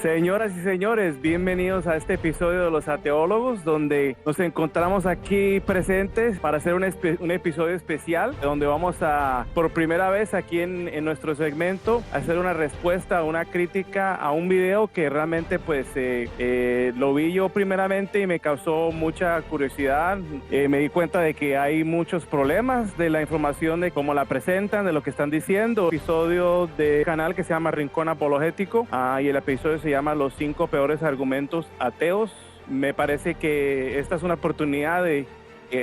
Señoras y señores, bienvenidos a este episodio de Los Ateólogos, donde nos encontramos aquí presentes para hacer un episodio especial, donde vamos a, por primera vez aquí en nuestro segmento, hacer una respuesta, una crítica a un video que realmente pues lo vi yo primeramente y me causó mucha curiosidad. Me di cuenta de que hay muchos problemas de la información, de cómo la presentan, de lo que están diciendo. Episodio del canal que se llama Rincón Apologético, y el episodio se llama Los 5 peores argumentos ateos. Me parece que esta es una oportunidad de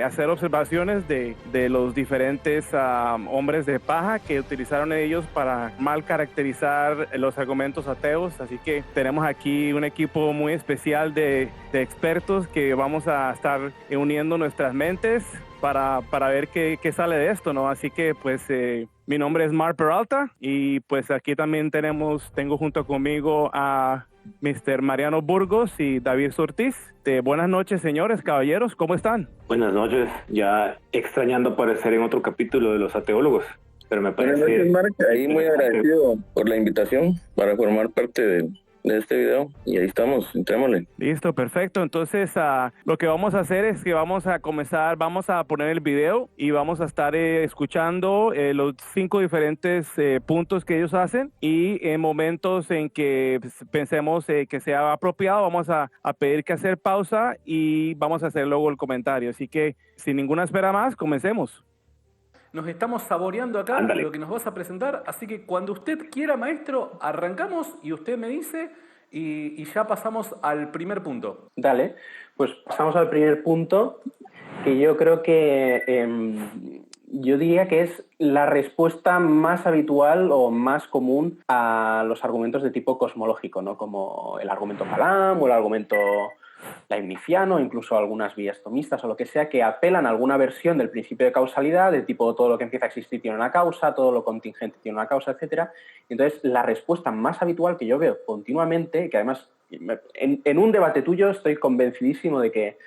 hacer observaciones de los diferentes hombres de paja que utilizaron ellos para mal caracterizar los argumentos ateos. Así que tenemos aquí un equipo muy especial de expertos que vamos a estar uniendo nuestras mentes para ver qué sale de esto, ¿no? Así que pues mi nombre es Mark Peralta y pues aquí también tengo junto conmigo a Mr. Mariano Burgos y David Ortiz. Buenas noches, señores, caballeros, ¿cómo están? Buenas noches, ya extrañando aparecer en otro capítulo de Los Ateólogos, pero me parece... Buenas noches, Mark, ahí muy agradecido por la invitación para formar parte de este video, y ahí estamos, entrémosle. Listo, perfecto. Entonces lo que vamos a hacer es que vamos a poner el video y vamos a estar escuchando los 5 diferentes puntos que ellos hacen, y en momentos en que pensemos que sea apropiado vamos a pedir que hacer pausa y vamos a hacer luego el comentario. Así que sin ninguna espera más, comencemos. Nos estamos saboreando acá lo que nos vas a presentar, así que cuando usted quiera, maestro, arrancamos y usted me dice y ya pasamos al primer punto. Dale, pues pasamos al primer punto, que yo creo que yo diría que es la respuesta más habitual o más común a los argumentos de tipo cosmológico, ¿no? Como el argumento Kalam o el argumento leibniziano, incluso algunas vías tomistas o lo que sea, que apelan a alguna versión del principio de causalidad, de tipo todo lo que empieza a existir tiene una causa, todo lo contingente tiene una causa, etc. Entonces, la respuesta más habitual que yo veo continuamente, que además en un debate tuyo estoy convencidísimo de que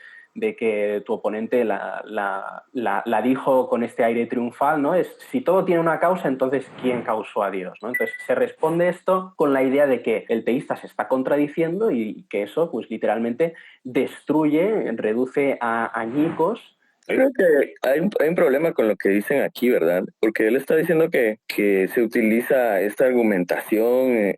tu oponente la dijo con este aire triunfal, ¿no? Es, si todo tiene una causa, entonces ¿quién causó a Dios?, ¿no? Entonces se responde esto con la idea de que el teísta se está contradiciendo y que eso, pues literalmente destruye, reduce a añicos. Creo que hay un problema con lo que dicen aquí, ¿verdad? Porque él está diciendo que se utiliza esta argumentación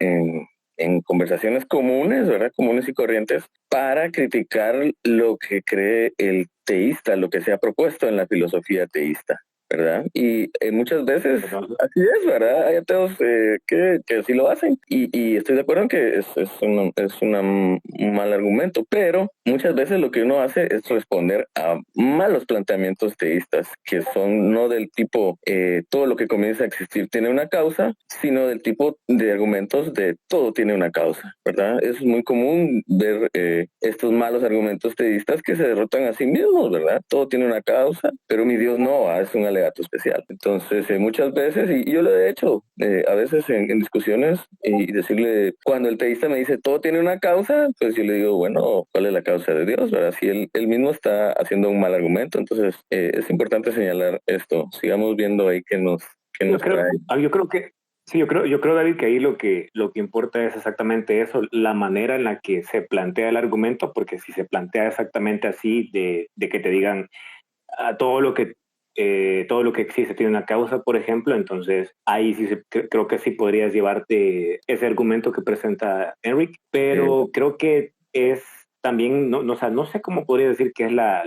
en conversaciones comunes, ¿verdad? Comunes y corrientes, para criticar lo que cree el teísta, lo que se ha propuesto en la filosofía teísta, ¿verdad? Y muchas veces así es, ¿verdad? Hay ateos que así lo hacen. Y estoy de acuerdo en que es un mal argumento, pero muchas veces lo que uno hace es responder a malos planteamientos teístas, que son no del tipo todo lo que comienza a existir tiene una causa, sino del tipo de argumentos de todo tiene una causa, ¿verdad? Es muy común ver estos malos argumentos teístas que se derrotan a sí mismos, ¿verdad? Todo tiene una causa, pero mi Dios no, es un alegato especial. Entonces, muchas veces, y yo lo he hecho a veces en discusiones, y decirle, cuando el teísta me dice todo tiene una causa, pues yo le digo, bueno, ¿cuál es la causa de Dios, verdad? Si él mismo está haciendo un mal argumento. Entonces, es importante señalar esto. Sigamos viendo ahí qué nos trae. Yo creo, David, que ahí lo que importa es exactamente eso, la manera en la que se plantea el argumento, porque si se plantea exactamente así, de que te digan todo lo que existe tiene una causa, por ejemplo, entonces ahí sí creo que sí podrías llevarte ese argumento que presenta Enric, pero creo que es también, o sea, no sé cómo podría decir que es la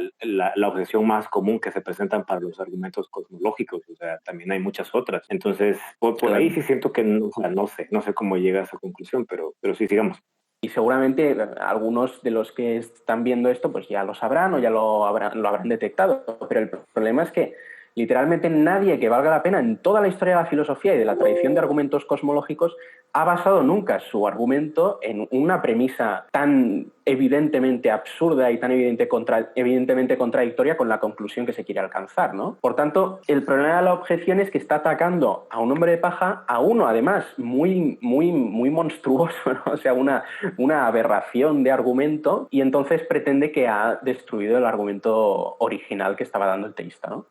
objeción más común que se presentan para los argumentos cosmológicos, o sea, también hay muchas otras. Entonces, por ahí sí siento que no sé cómo llega a esa conclusión, pero sí, sigamos. Y seguramente algunos de los que están viendo esto pues ya lo sabrán o ya lo habrán detectado, pero el problema es que literalmente nadie que valga la pena en toda la historia de la filosofía y de la tradición de argumentos cosmológicos ha basado nunca su argumento en una premisa tan evidentemente absurda y tan evidentemente contradictoria con la conclusión que se quiere alcanzar, ¿no? Por tanto, el problema de la objeción es que está atacando a un hombre de paja, a uno además muy monstruoso, ¿no? O sea, una aberración de argumento, y entonces pretende que ha destruido el argumento original que estaba dando el teísta, ¿no?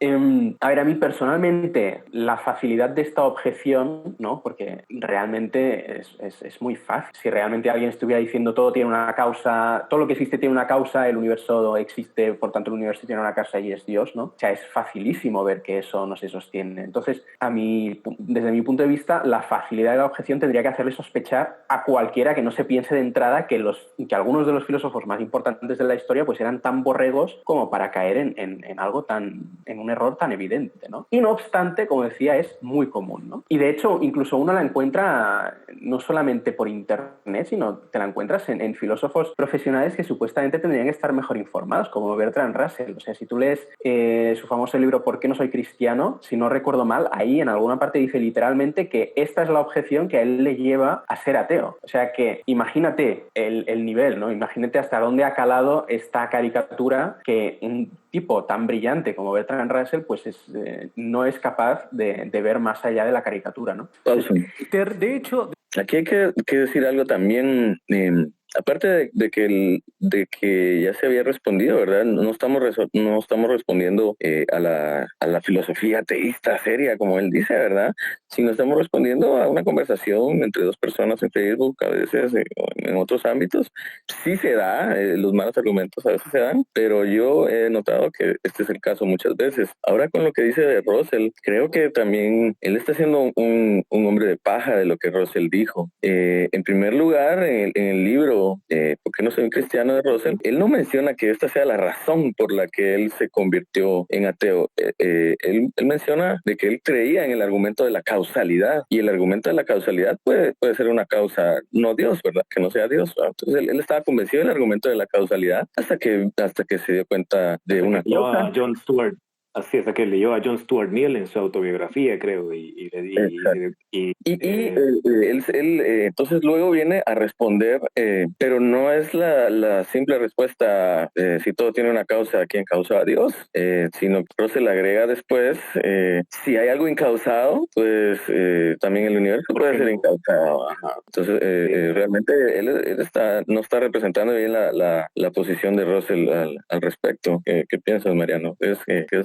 A ver, a mí personalmente la facilidad de esta objeción, ¿no? Porque realmente realmente es muy fácil. Si realmente alguien estuviera diciendo todo tiene una causa, todo lo que existe tiene una causa, el universo existe, por tanto el universo tiene una causa y es Dios, ¿no? O sea, es facilísimo ver que eso no se sostiene. Entonces, desde mi punto de vista, la facilidad de la objeción tendría que hacerle sospechar a cualquiera que no se piense de entrada que algunos de los filósofos más importantes de la historia pues eran tan borregos como para caer en algo en un error tan evidente, ¿no? Y no obstante, como decía, es muy común, ¿no? Y de hecho, incluso uno la encuentra no solamente por internet, sino te la encuentras en filósofos profesionales que supuestamente tendrían que estar mejor informados, como Bertrand Russell. O sea, si tú lees su famoso libro ¿Por qué no soy cristiano?, si no recuerdo mal, ahí en alguna parte dice literalmente que esta es la objeción que a él le lleva a ser ateo. O sea que imagínate el nivel, ¿no? Imagínate hasta dónde ha calado esta caricatura que un tipo tan brillante como Bertrand Russell pues no es capaz de ver más allá de la caricatura, ¿no? De hecho... Aquí hay que decir algo también, aparte de que ya se había respondido, ¿verdad? No estamos respondiendo a la filosofía ateísta seria, como él dice, ¿verdad? Sino estamos respondiendo a una conversación entre dos personas en Facebook, a veces en otros ámbitos. Sí se da, los malos argumentos a veces se dan, pero yo he notado que este es el caso muchas veces. Ahora con lo que dice de Russell, creo que también él está siendo un hombre de paja de lo que Russell dijo. En primer lugar, en el libro ¿Por qué no soy un cristiano?, de Russell, él no menciona que esta sea la razón por la que él se convirtió en ateo. Él menciona de que él creía en el argumento de la causalidad, y el argumento de la causalidad puede ser una causa, no Dios, ¿verdad? Que no sea Dios, ¿verdad? Entonces él estaba convencido del argumento de la causalidad hasta que se dio cuenta de una cosa. A John Stuart. Así es, que leyó a John Stuart Mill en su autobiografía, creo, y él entonces luego viene a responder, pero no es la simple respuesta, si todo tiene una causa, ¿quién causa? A Dios, sino que se le agrega después, si hay algo incausado, pues también el universo puede ser incausado. Ajá. Entonces, realmente él no está representando bien la posición de Russell al respecto. ¿Qué piensas, Mariano? ¿Es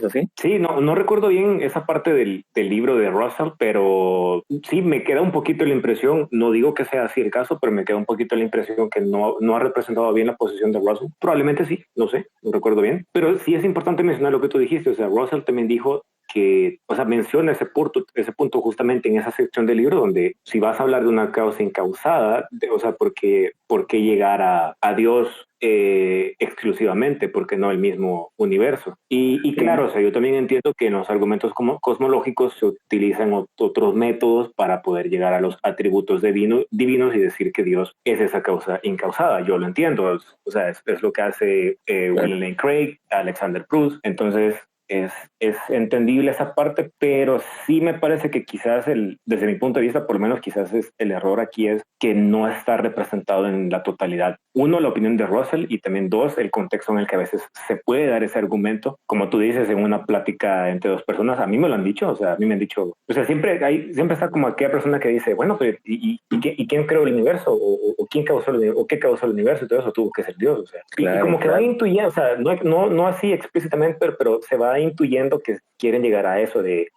así? Sí, no recuerdo bien esa parte del libro de Russell, pero sí me queda un poquito la impresión, no digo que sea así el caso, pero me queda un poquito la impresión que no ha representado bien la posición de Russell. Probablemente sí, no sé, no recuerdo bien. Pero sí es importante mencionar lo que tú dijiste, o sea, Russell también dijo que, o sea, menciona ese punto justamente en esa sección del libro donde si vas a hablar de una causa incausada, o sea, ¿por qué llegar a Dios exclusivamente? Porque no el mismo universo. Y claro, o sea, yo también entiendo que en los argumentos cosmológicos se utilizan otros métodos para poder llegar a los atributos divinos y decir que Dios es esa causa incausada. Yo lo entiendo, o sea, es lo que hace William Lane Craig, Alexander Proust. Entonces, es entendible esa parte, pero sí me parece que quizás desde mi punto de vista, por lo menos quizás el error aquí es que no está representado en la totalidad. Uno, la opinión de Russell, y también dos, el contexto en el que a veces se puede dar ese argumento. Como tú dices, en una plática entre dos personas, a mí me lo han dicho, o sea, a mí me han dicho, o sea, siempre está como aquella persona que dice, bueno, pero ¿y quién creó el universo? ¿O quién causó el universo? ¿O qué causó el universo? Y todo eso tuvo que ser Dios, o sea. Claro, y como que va intuyendo, o sea, no así explícitamente, pero se va intuyendo que quieren llegar a eso de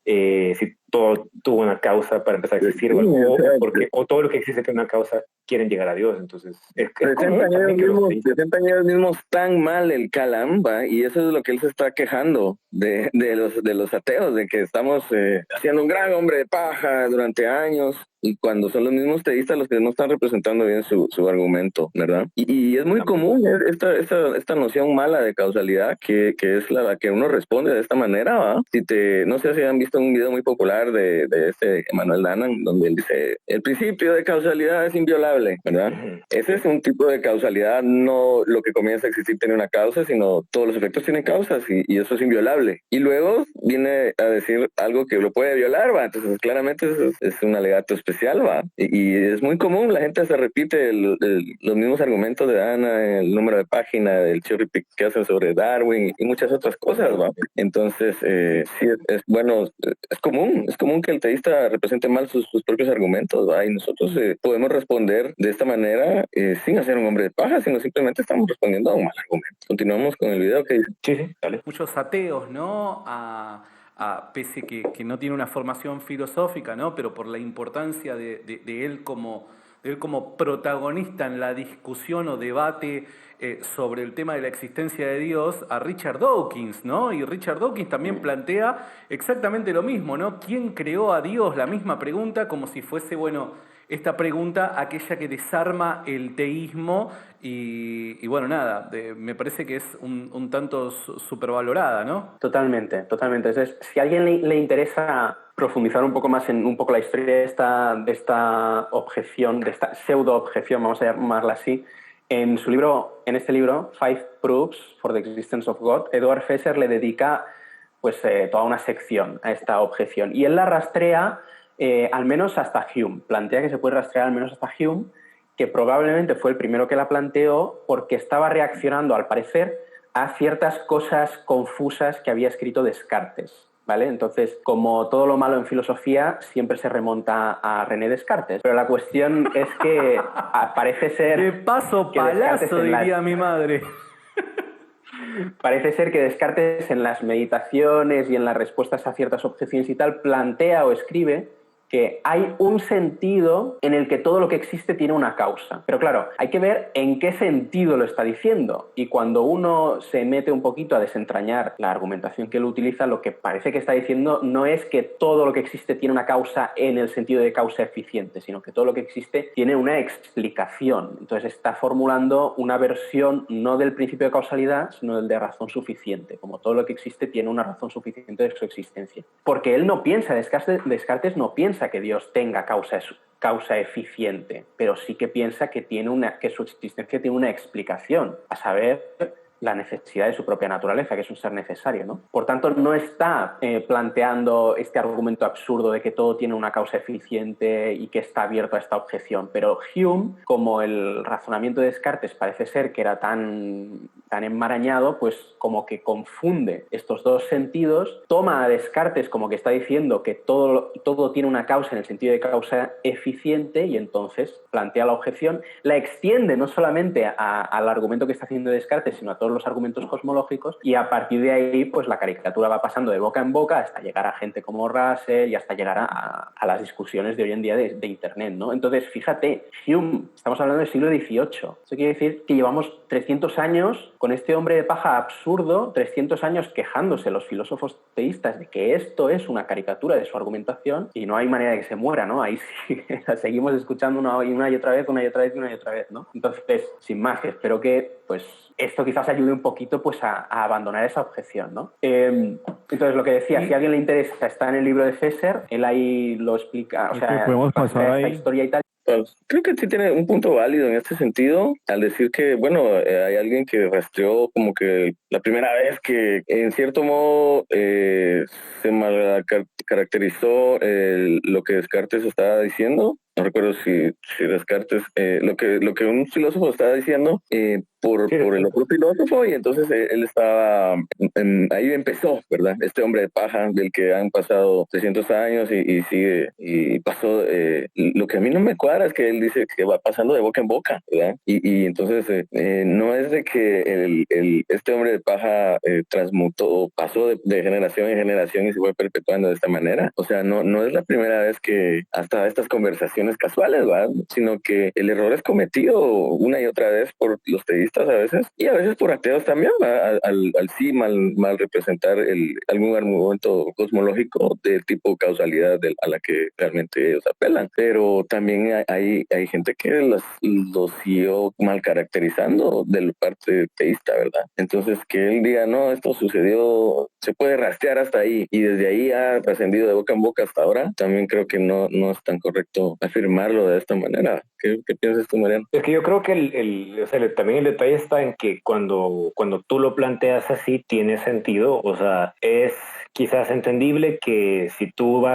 si todo tuvo una causa para empezar a existir, o todo lo que existe tiene una causa, quieren llegar a Dios. Entonces, presentan ellos mismos tan mal el Calamba, y eso es lo que él se está quejando de los ateos, de que estamos haciendo un gran hombre de paja durante años, y cuando son los mismos teístas los que no están representando bien su argumento, ¿verdad? Y es muy común esta noción mala de causalidad, que es la que uno responde de esta manera, ¿va? No sé si han visto un video muy popular de Emmanuel Danan, donde él dice, el principio de causalidad es inviolable, ¿verdad? Ese es un tipo de causalidad, no lo que comienza a existir tiene una causa, sino todos los efectos tienen causas, y eso es inviolable. Y luego viene a decir algo que lo puede violar, ¿va? Entonces claramente es un alegato especial, ¿va? Y es muy común, la gente se repite los mismos argumentos de Dana, el número de página, del cherry pick que hacen sobre Darwin y muchas otras cosas, ¿va? Entonces, sí, es común que el teísta represente mal sus propios argumentos, ¿va? Y nosotros podemos responder de esta manera sin hacer un hombre de paja, sino simplemente estamos respondiendo a un mal argumento. Continuamos con el video que dice. Sí, dale. Muchos ateos, ¿no? pese que no tiene una formación filosófica, ¿no? Pero por la importancia de él como protagonista en la discusión o debate sobre el tema de la existencia de Dios, a Richard Dawkins, ¿no? Y Richard Dawkins también plantea exactamente lo mismo, ¿no? ¿Quién creó a Dios? La misma pregunta, como si fuese, bueno, esta pregunta aquella que desarma el teísmo y bueno, nada, me parece que es un tanto supervalorada, ¿no? Totalmente, totalmente. Entonces, si a alguien le interesa profundizar un poco más en un poco la historia de esta objeción, de esta pseudo-objeción, vamos a llamarla así, en este libro, Five Proofs for the Existence of God, Edward Fesser le dedica pues toda una sección a esta objeción. Y él la rastrea al menos hasta Hume. Plantea que se puede rastrear al menos hasta Hume, que probablemente fue el primero que la planteó porque estaba reaccionando, al parecer, a ciertas cosas confusas que había escrito Descartes. ¿Vale? Entonces, como todo lo malo en filosofía, siempre se remonta a René Descartes. Pero la cuestión es que parece ser... De paso palazo, diría mi madre. Parece ser que Descartes en las meditaciones y en las respuestas a ciertas objeciones y tal plantea o escribe que hay un sentido en el que todo lo que existe tiene una causa. Pero claro, hay que ver en qué sentido lo está diciendo. Y cuando uno se mete un poquito a desentrañar la argumentación que él utiliza, lo que parece que está diciendo no es que todo lo que existe tiene una causa en el sentido de causa eficiente, sino que todo lo que existe tiene una explicación. Entonces está formulando una versión no del principio de causalidad, sino del de razón suficiente. Como todo lo que existe tiene una razón suficiente de su existencia. Porque él no piensa, Descartes no piensa que Dios tenga causa eficiente, pero sí que piensa que su existencia tiene una explicación, a saber, la necesidad de su propia naturaleza, que es un ser necesario, ¿no? Por tanto, no está planteando este argumento absurdo de que todo tiene una causa eficiente y que está abierto a esta objeción. Pero Hume, como el razonamiento de Descartes parece ser que era tan enmarañado, pues como que confunde estos dos sentidos, toma a Descartes como que está diciendo que todo tiene una causa en el sentido de causa eficiente y entonces plantea la objeción, la extiende no solamente al argumento que está haciendo Descartes, sino a todos los argumentos cosmológicos, y a partir de ahí pues la caricatura va pasando de boca en boca hasta llegar a gente como Russell y hasta llegar a las discusiones de hoy en día de Internet, ¿no? Entonces, fíjate, Hume, estamos hablando del siglo XVIII. Eso quiere decir que llevamos 300 años con este hombre de paja absurdo, 300 años quejándose los filósofos teístas de que esto es una caricatura de su argumentación y no hay manera de que se muera, ¿no? Ahí sí, seguimos escuchando una y otra vez, ¿no? Entonces, sin más, espero que pues esto quizás ayude un poquito pues a abandonar esa objeción, ¿no? Entonces, lo que decía, si a alguien le interesa, está en el libro de Fesser, él ahí lo explica, o sea, podemos pasar esta ahí. historia y tal. Pues, creo que sí tiene un punto válido en este sentido, al decir que, bueno, hay alguien que rastreó como que la primera vez que, en cierto modo, se mal caracterizó lo que Descartes estaba diciendo. No recuerdo si Descartes, lo que un filósofo estaba diciendo por el otro filósofo, y entonces él estaba, ahí empezó, ¿verdad? Este hombre de paja del que han pasado 300 años y sigue, y pasó, lo que a mí no me cuadra es que él dice que va pasando de boca en boca, ¿verdad? Y entonces no es de que este hombre de paja transmutó, pasó de generación en generación y se fue perpetuando de esta manera. O sea, no es la primera vez que hasta estas conversaciones casuales, ¿verdad? Sino que el error es cometido una y otra vez por los teístas a veces, y a veces por ateos también, al sí mal representar algún argumento cosmológico de tipo causalidad a la que realmente ellos apelan. Pero también hay gente que los siguió mal caracterizando de la parte teísta, ¿verdad? Entonces, que él diga, no, esto sucedió, se puede rastrear hasta ahí, y desde ahí ha trascendido de boca en boca hasta ahora, también creo que no es tan correcto afirmarlo de esta manera. ¿Qué piensas tú, Mariano? Es que yo creo que también el detalle está en que cuando tú lo planteas así, tiene sentido. O sea, es quizás entendible que si tú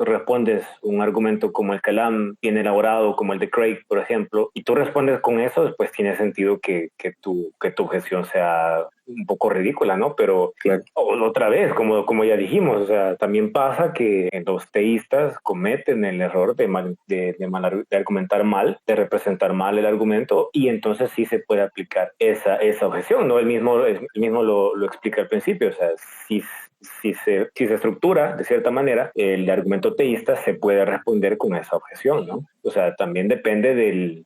respondes un argumento como el Kalam bien elaborado, como el de Craig, por ejemplo, y tú respondes con eso, pues tiene sentido que tu objeción sea un poco ridícula, ¿no? Pero claro, otra vez, como ya dijimos, o sea, también pasa que los teístas cometen el error de argumentar mal, de representar mal el argumento, y entonces sí se puede aplicar esa objeción, ¿no? Él mismo lo explica al principio, o sea, si se estructura de cierta manera, el argumento teísta se puede responder con esa objeción, ¿no? O sea, también depende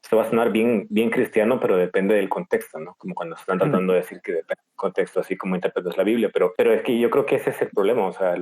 esto va a sonar bien, bien cristiano, pero depende del contexto, ¿no? Como cuando están tratando de decir que depende del contexto, así como interpretas la Biblia, pero es que yo creo que ese es el problema, o sea,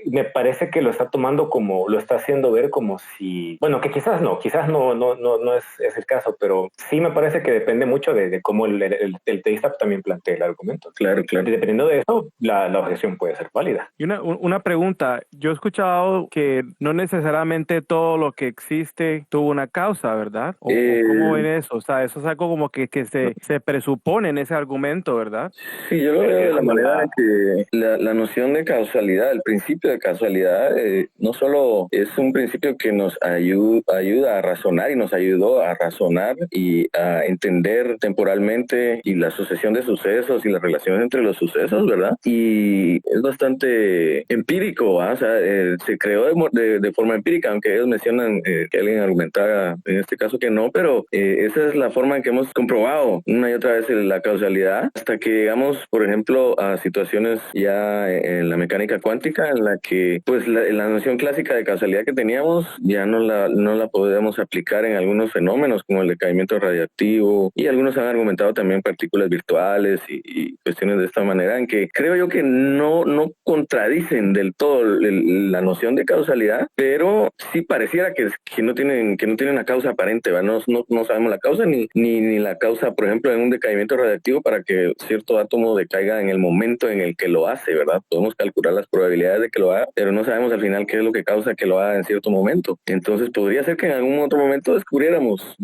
me parece que lo está tomando como, lo está haciendo ver como si, bueno, que quizás no es el caso, pero sí me parece que depende mucho de cómo el teísta también plantea el argumento. Claro, claro. Y dependiendo de eso, la objeción puede ser válida. Y una pregunta, yo he escuchado que no necesariamente todo lo que existe tuvo una causa, ¿verdad? ¿O cómo ven eso? O sea, eso es algo como que se presupone en ese argumento, ¿verdad? Sí, yo lo veo de la manera en que la noción de causalidad, el principio de causalidad, no solo es un principio que nos ayuda a razonar y nos ayudó a razonar y a entender temporalmente y la sucesión de sucesos y las relaciones entre los sucesos, ¿verdad? Y es bastante empírico, ¿ah? O sea, se creó de forma empírica, aunque ellos mencionan que alguien argumentaba en este caso que no, pero esa es la forma en que hemos comprobado una y otra vez la causalidad, hasta que llegamos, por ejemplo, a situaciones ya en la mecánica cuántica en la que pues la noción clásica de causalidad que teníamos ya no la podemos aplicar en algunos fenómenos como el decaimiento radiactivo, y algunos han argumentado también partículas virtuales y cuestiones de esta manera, en que creo yo que no contradicen del todo la noción de causalidad, pero sí pareciera que no tienen una causa aparente, ¿verdad? No sabemos la causa ni la causa, por ejemplo, en un decaimiento radiactivo para que cierto átomo decaiga en el momento en el que lo hace, ¿verdad? Podemos calcular las probabilidades de que lo haga, pero no sabemos al final qué es lo que causa que lo haga en cierto momento. Entonces podría ser que en algún otro momento descubriéramos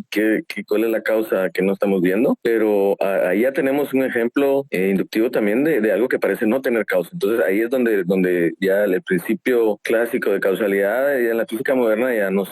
cuál es la causa que no estamos viendo, pero ahí ya tenemos un ejemplo inductivo también de algo que parece no tener causa. Entonces ahí es donde ya el principio clásico de causalidad ya en la física moderna ya no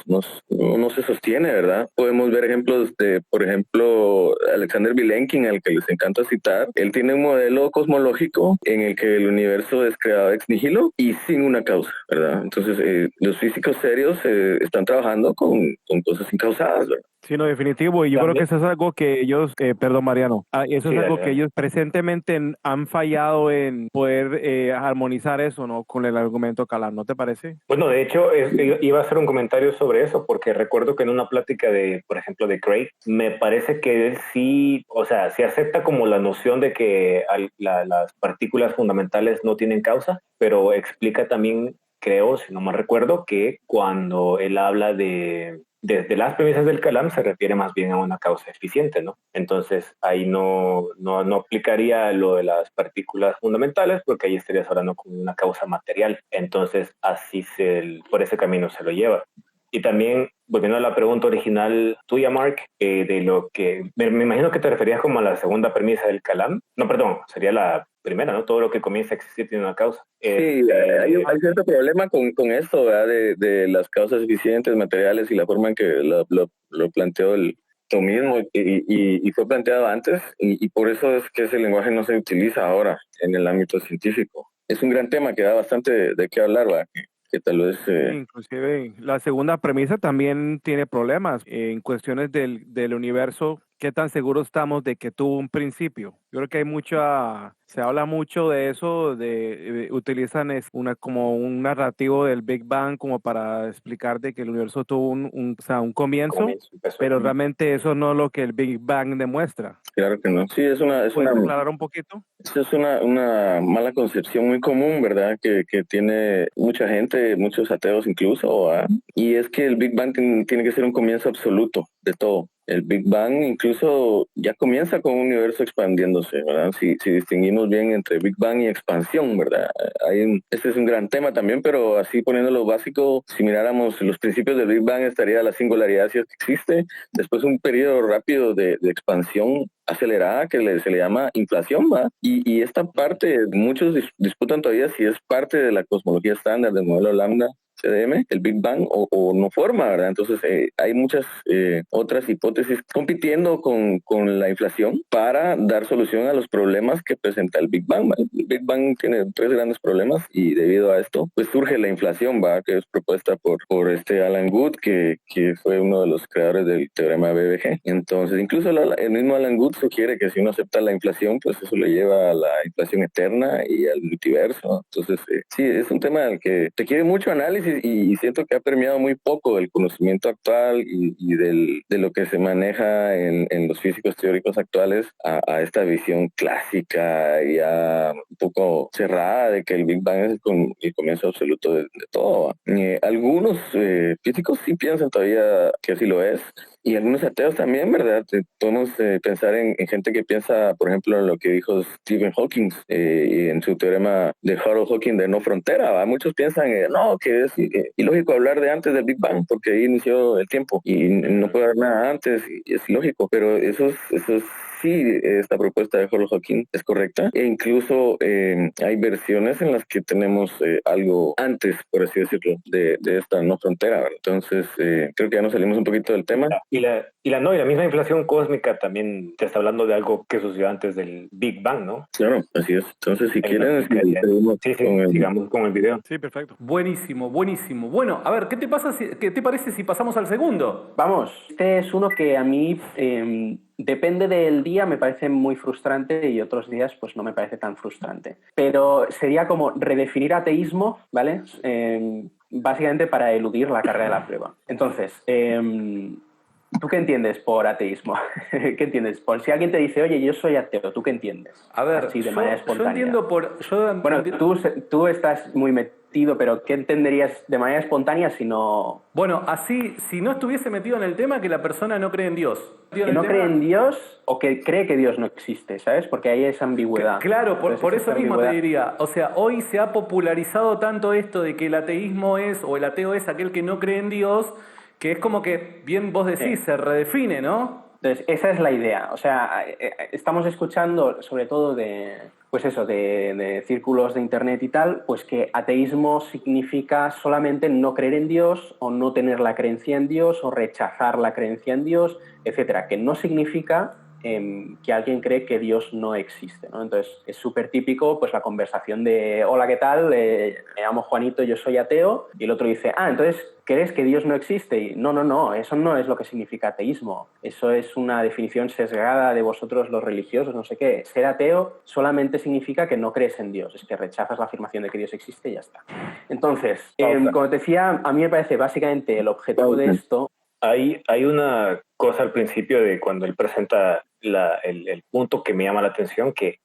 se sostiene, ¿verdad? Podemos ver ejemplos de, por ejemplo, Alexander Vilenkin, al que les encanta citar. Él tiene un modelo cosmológico en el que el universo es creado ex nihilo y sin una causa, ¿verdad? Entonces los físicos serios están trabajando con cosas incausadas, ¿verdad? Sí, no, definitivo. Y yo creo que eso es algo que ellos, perdón, Mariano, eso Sí, es algo dale. que ellos presentemente han fallado en poder armonizar eso, ¿no? Con el argumento Kalam, ¿no te parece? Bueno, de hecho, iba a hacer un comentario sobre eso, porque recuerdo que en una plática por ejemplo, de Craig, me parece que él sí, o sea, sí acepta como la noción de que las partículas fundamentales no tienen causa, pero explica también, creo, si no mal recuerdo, que cuando él habla desde las premisas del Kalam se refiere más bien a una causa eficiente, ¿no? Entonces ahí no aplicaría lo de las partículas fundamentales porque ahí estarías hablando con una causa material. Entonces así por ese camino se lo lleva. Y también, volviendo a la pregunta original tuya, Mark, de lo que me imagino que te referías como a la segunda premisa del Kalam. No, perdón, sería la primera, ¿no? Todo lo que comienza a existir tiene una causa. Sí, hay cierto problema con esto, ¿verdad? De las causas eficientes, materiales y la forma en que lo planteó el mismo y fue planteado antes, y por eso es que ese lenguaje no se utiliza ahora en el ámbito científico. Es un gran tema que da bastante de qué hablar, ¿verdad? Que tal vez... Sí, inclusive la segunda premisa también tiene problemas en cuestiones del universo. ¿Qué tan seguros estamos de que tuvo un principio? Yo creo que se habla mucho de eso, utilizan como un narrativo del Big Bang como para explicar de que el universo tuvo un comienzo, pero realmente eso no es lo que el Big Bang demuestra. Claro que no. Sí, ¿Puedes aclarar un poquito? Es una mala concepción muy común, ¿verdad? Que tiene mucha gente, muchos ateos incluso, ¿verdad? Y es que el Big Bang tiene que ser un comienzo absoluto de todo. El Big Bang incluso ya comienza con un universo expandiéndose, ¿verdad? Si distinguimos bien entre Big Bang y expansión, ¿verdad? Este es un gran tema también, pero así poniéndolo básico, si miráramos los principios del Big Bang, estaría la singularidad si es que existe, después un periodo rápido de expansión acelerada que se le llama inflación, ¿va? Y esta parte, muchos disputan todavía si es parte de la cosmología estándar del modelo lambda, CDM, el Big Bang, o no forma, ¿verdad? Entonces hay muchas otras hipótesis compitiendo con la inflación para dar solución a los problemas que presenta el Big Bang, ¿vale? El Big Bang tiene 3 grandes problemas y debido a esto, pues surge la inflación, ¿va? Que es propuesta por este Alan Guth, que fue uno de los creadores del teorema BBG. Entonces, incluso el mismo Alan Guth sugiere que si uno acepta la inflación, pues eso le lleva a la inflación eterna y al multiverso. Entonces, sí, es un tema del que requiere mucho análisis y siento que ha permeado muy poco del conocimiento actual y de lo que se maneja en los físicos teóricos actuales a esta visión clásica ya un poco cerrada de que el Big Bang es el comienzo absoluto de todo. Algunos físicos sí piensan todavía que así lo es, y algunos ateos también, ¿verdad? Podemos pensar en gente que piensa, por ejemplo, en lo que dijo Stephen Hawking en su teorema de Harold Hawking de no frontera, ¿va? Muchos piensan, no, que es ilógico hablar de antes del Big Bang, porque ahí inició el tiempo y no puede haber nada antes, y es ilógico, pero eso es sí, esta propuesta de Harold Hawking es correcta, e incluso hay versiones en las que tenemos algo antes, por así decirlo, de esta no frontera, ¿verdad? Entonces, creo que ya nos salimos un poquito del tema. Y la misma inflación cósmica también te está hablando de algo que sucedió antes del Big Bang, ¿no? Claro, así es. Entonces, si quieren, sigamos con el video. Sí, perfecto. Buenísimo, buenísimo. Bueno, a ver, ¿qué te parece si pasamos al segundo? Vamos, este es uno que a mí depende del día, me parece muy frustrante y otros días pues no me parece tan frustrante. Pero sería como redefinir ateísmo, ¿vale? Básicamente para eludir la carga de la prueba. Entonces, ¿tú qué entiendes por ateísmo? ¿Qué entiendes? Por si alguien te dice, oye, yo soy ateo, ¿tú qué entiendes? A ver, así de manera espontánea. yo entiendo por... Bueno, tú estás muy metido, pero ¿qué entenderías de manera espontánea si no...? Bueno, así, si no estuviese metido en el tema, que la persona no cree en Dios. Que no cree en Dios o que cree que Dios no existe, ¿sabes? Porque ahí es ambigüedad. Claro, por eso mismo ambigüedad. te diría. O sea, hoy se ha popularizado tanto esto de que el ateísmo es, o el ateo es aquel que no cree en Dios, que es como que, bien vos decís, se redefine, ¿no? Entonces, esa es la idea. O sea, estamos escuchando, sobre todo de círculos de internet y tal, pues que ateísmo significa solamente no creer en Dios o no tener la creencia en Dios o rechazar la creencia en Dios, etcétera. Que no significa que alguien cree que Dios no existe, ¿no? Entonces, es súper típico pues la conversación de hola, ¿qué tal? Me llamo Juanito, yo soy ateo, y el otro dice, entonces, ¿crees que Dios no existe? Y no, eso no es lo que significa ateísmo. Eso es una definición sesgada de vosotros los religiosos, no sé qué. Ser ateo solamente significa que no crees en Dios, es que rechazas la afirmación de que Dios existe y ya está. Entonces, como te decía, a mí me parece básicamente el objetivo de esto... Hay una cosa al principio de cuando él presenta el punto que me llama la atención, que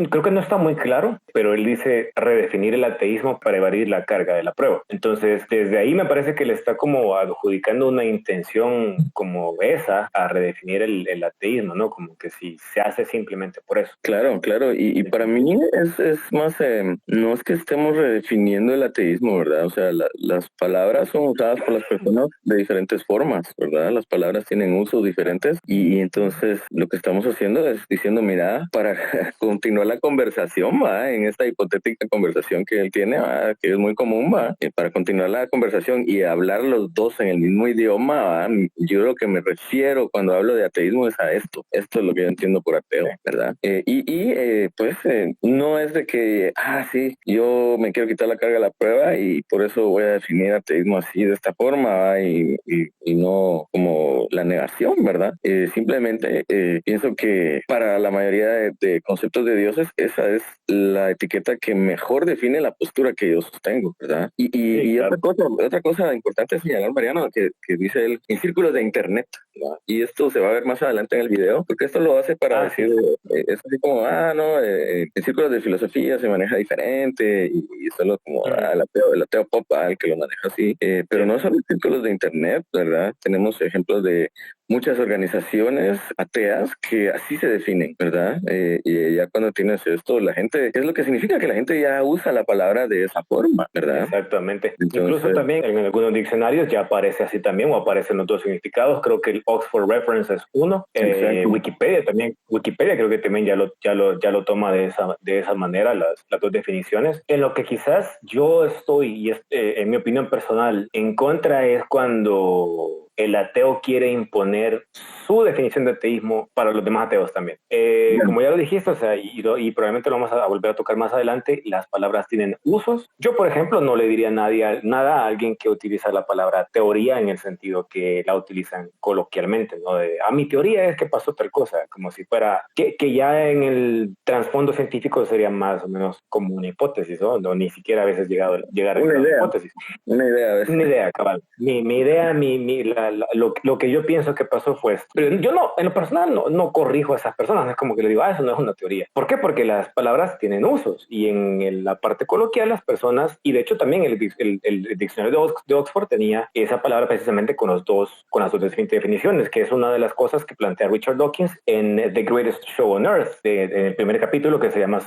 creo que no está muy claro, pero él dice redefinir el ateísmo para evadir la carga de la prueba. Entonces, desde ahí me parece que le está como adjudicando una intención como esa a redefinir el ateísmo, ¿no? Como que si se hace simplemente por eso. Claro, y para mí es más, no es que estemos redefiniendo el ateísmo, ¿verdad? O sea, las palabras son usadas por las personas de diferentes formas, ¿verdad? Las palabras tienen usos diferentes y entonces lo que estamos haciendo es diciendo, mira, para continuar la conversación, ¿va? En esta hipotética conversación que él tiene, ¿va? Que es muy común, ¿va? Para continuar la conversación y hablar los dos en el mismo idioma, ¿va? Yo lo que me refiero cuando hablo de ateísmo es a esto. Esto es lo que yo entiendo por ateo, ¿verdad? Pues no es de que, sí, yo me quiero quitar la carga de la prueba y por eso voy a definir ateísmo así, de esta forma, ¿va? Y no como la negación, ¿verdad? Simplemente pienso que para la mayoría de conceptos de dioses, esa es la etiqueta que mejor define la postura que yo sostengo, ¿verdad? Y claro. otra cosa importante es señalar, Mariano, que dice él, en círculos de internet, ¿verdad? Y esto se va a ver más adelante en el video, porque esto lo hace para decir, es así como, en círculos de filosofía se maneja diferente, y solo como el ateo pop, el que lo maneja así, pero no solo en círculos de internet, ¿verdad? Tenemos ejemplos de muchas organizaciones ateas que así se definen, ¿verdad? Y ya cuando tienes esto, la gente, ¿qué es lo que significa? Que la gente ya usa la palabra de esa forma, ¿verdad? Exactamente. Entonces, Incluso también en algunos diccionarios ya aparece así también o aparecen otros significados. Creo que el Oxford Reference es uno. Wikipedia creo que también ya lo toma de esa manera las dos definiciones. En lo que quizás yo estoy, y en mi opinión personal, en contra es cuando el ateo quiere imponer su definición de ateísmo para los demás ateos también. Como ya lo dijiste, o sea, y probablemente lo vamos a volver a tocar más adelante, las palabras tienen usos. Yo, por ejemplo, no le diría nada a alguien que utiliza la palabra teoría en el sentido que la utilizan coloquialmente, ¿no? Mi teoría es que pasó tal cosa, como si fuera, que ya en el trasfondo científico sería más o menos como una hipótesis, ¿no? No, ni siquiera a veces llegar a una hipótesis. Una idea a veces. Una idea, cabal. Mi idea, lo que yo pienso que pasó fue esto. Pero yo no, en lo personal, no corrijo a esas personas. Es como que le digo, eso no es una teoría. ¿Por qué? Porque las palabras tienen usos. Y en la parte coloquial, las personas, y de hecho también el diccionario de Oxford tenía esa palabra precisamente con las dos definiciones, que es una de las cosas que plantea Richard Dawkins en The Greatest Show on Earth, en el primer capítulo que se llama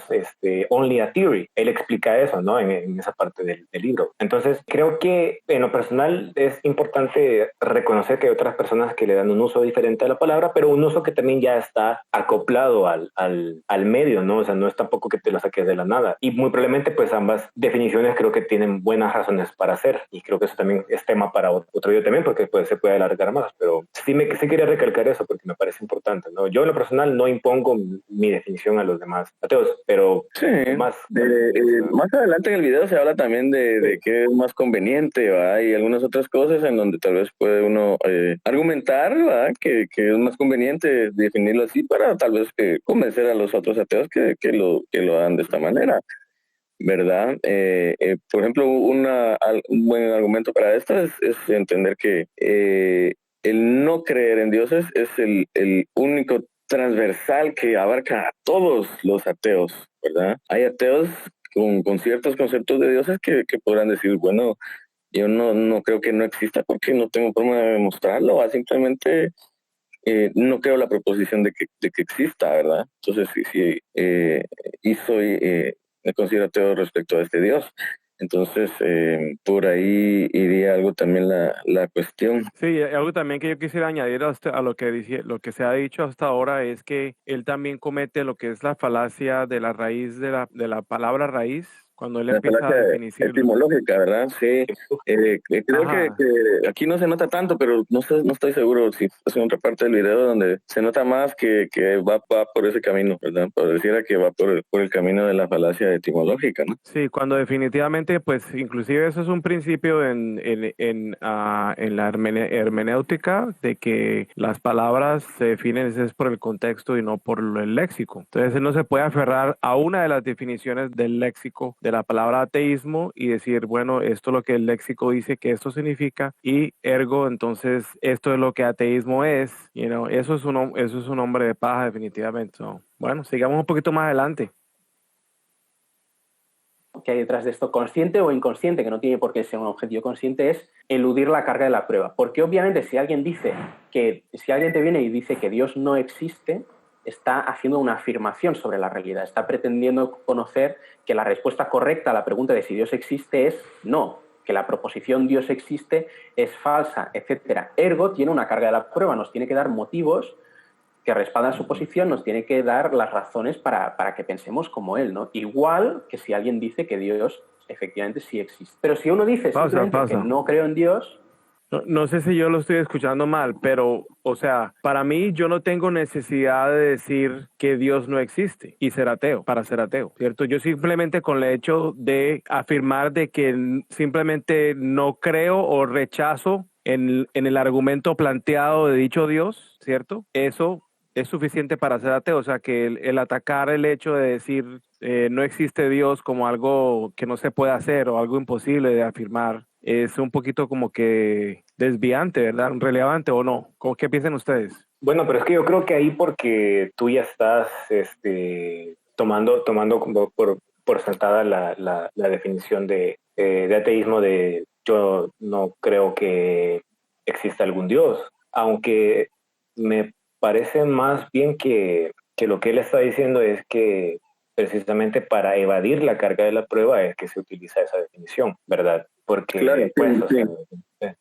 Only a Theory. Él explica eso, ¿no? En esa parte del libro. Entonces, creo que en lo personal es importante reconocer que hay otras personas que le dan un uso diferente a la palabra, pero un uso que también ya está acoplado al medio, ¿no? O sea, no es tampoco que te lo saques de la nada. Y muy probablemente, pues ambas definiciones creo que tienen buenas razones para hacer. Y creo que eso también es tema para otro día también, porque pues, se puede alargar más. Pero sí quería recalcar eso porque me parece importante, ¿no? Yo en lo personal no impongo mi definición a los demás ateos, pero sí, más adelante en el video se habla también de qué es más conveniente, ¿va? Y algunas otras cosas en donde tal vez puede uno argumentar, ¿va? Que es más conveniente definirlo así para tal vez convencer a los otros ateos que lo hagan de esta manera, ¿verdad? Por ejemplo, un buen argumento para esto es entender que el no creer en dioses es el único transversal que abarca a todos los ateos, ¿verdad? Hay ateos con ciertos conceptos de dioses que podrán decir, bueno, yo no creo que no exista porque no tengo forma de demostrarlo, simplemente no creo la proposición de que exista, ¿verdad? Entonces, sí, me considero ateo respecto a este Dios. Entonces, por ahí iría algo también la cuestión. Sí, algo también que yo quisiera añadir a lo que se ha dicho hasta ahora es que él también comete lo que es la falacia de la raíz de la palabra raíz. Cuando él La empieza a falacia definir... etimológica, ¿verdad? Sí. Creo que aquí no se nota tanto, pero no estoy seguro si es en otra parte del video donde se nota más que va por ese camino, ¿verdad? Pareciera que va por el camino de la falacia etimológica, ¿no? Sí, cuando definitivamente, pues inclusive eso es un principio en la hermenéutica, de que las palabras se definen es por el contexto y no por el léxico. Entonces él no se puede aferrar a una de las definiciones del léxico de la palabra ateísmo y decir, bueno, esto es lo que el léxico dice que esto significa y ergo, entonces esto es lo que ateísmo es. Eso es un hombre de paja definitivamente. So, bueno, sigamos un poquito más adelante. Que hay detrás de esto, consciente o inconsciente, que no tiene por qué ser un objetivo consciente, es eludir la carga de la prueba. Porque obviamente si alguien te viene y dice que Dios no existe, está haciendo una afirmación sobre la realidad, está pretendiendo conocer que la respuesta correcta a la pregunta de si Dios existe es no, que la proposición Dios existe es falsa, etc. Ergo tiene una carga de la prueba, nos tiene que dar motivos que respaldan su posición, nos tiene que dar las razones para que pensemos como él, ¿no? Igual que si alguien dice que Dios efectivamente sí existe. Pero si uno dice simplemente que no creo en Dios... No sé si yo lo estoy escuchando mal, pero, o sea, para mí yo no tengo necesidad de decir que Dios no existe y ser ateo, para ser ateo, ¿cierto? Yo simplemente con el hecho de afirmar de que simplemente no creo o rechazo en el argumento planteado de dicho Dios, ¿cierto? Eso es suficiente para ser ateo. O sea, que el atacar el hecho de decir no existe Dios como algo que no se puede hacer o algo imposible de afirmar es un poquito como que desviante, ¿verdad? Relevante o no. ¿Qué piensan ustedes? Bueno, pero es que yo creo que ahí porque tú ya estás tomando como por sentada la definición de ateísmo de yo no creo que exista algún Dios, aunque me parece más bien que lo que él está diciendo es que precisamente para evadir la carga de la prueba es que se utiliza esa definición, ¿verdad? Porque Claro, pues, sí, o sí. sea,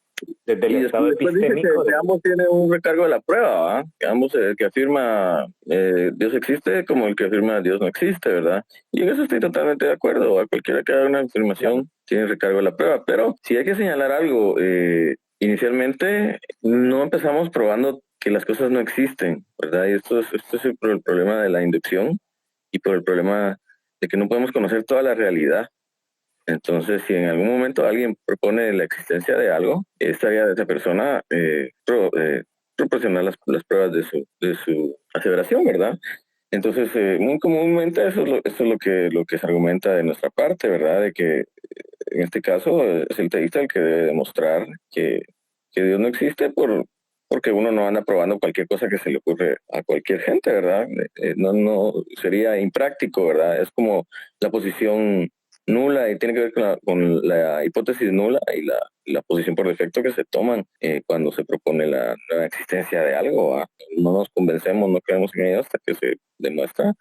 desde el Y estado después dice epistémico... que ambos tienen un recargo de la prueba, ¿va? Que ambos, el que afirma Dios existe como el que afirma Dios no existe, ¿verdad? Y en eso estoy totalmente de acuerdo, ¿va? Cualquiera que haga una afirmación tiene recargo de la prueba, pero si hay que señalar algo, inicialmente no empezamos probando que las cosas no existen, ¿verdad? Y esto es por el problema de la inducción y por el problema de que no podemos conocer toda la realidad. Entonces, si en algún momento alguien propone la existencia de algo, estaría de esa persona proporcionar las pruebas de su aseveración, ¿verdad? Entonces, muy comúnmente eso es lo que se argumenta de nuestra parte, ¿verdad? De que en este caso es el teísta el que debe demostrar que Dios no existe porque uno no anda probando cualquier cosa que se le ocurre a cualquier gente, ¿verdad? No sería impráctico, ¿verdad? Es como la posición nula y tiene que ver con la hipótesis nula y la posición por defecto que se toman cuando se propone la nueva existencia de algo, ¿va? No nos convencemos, no creemos en ello hasta que se demuestra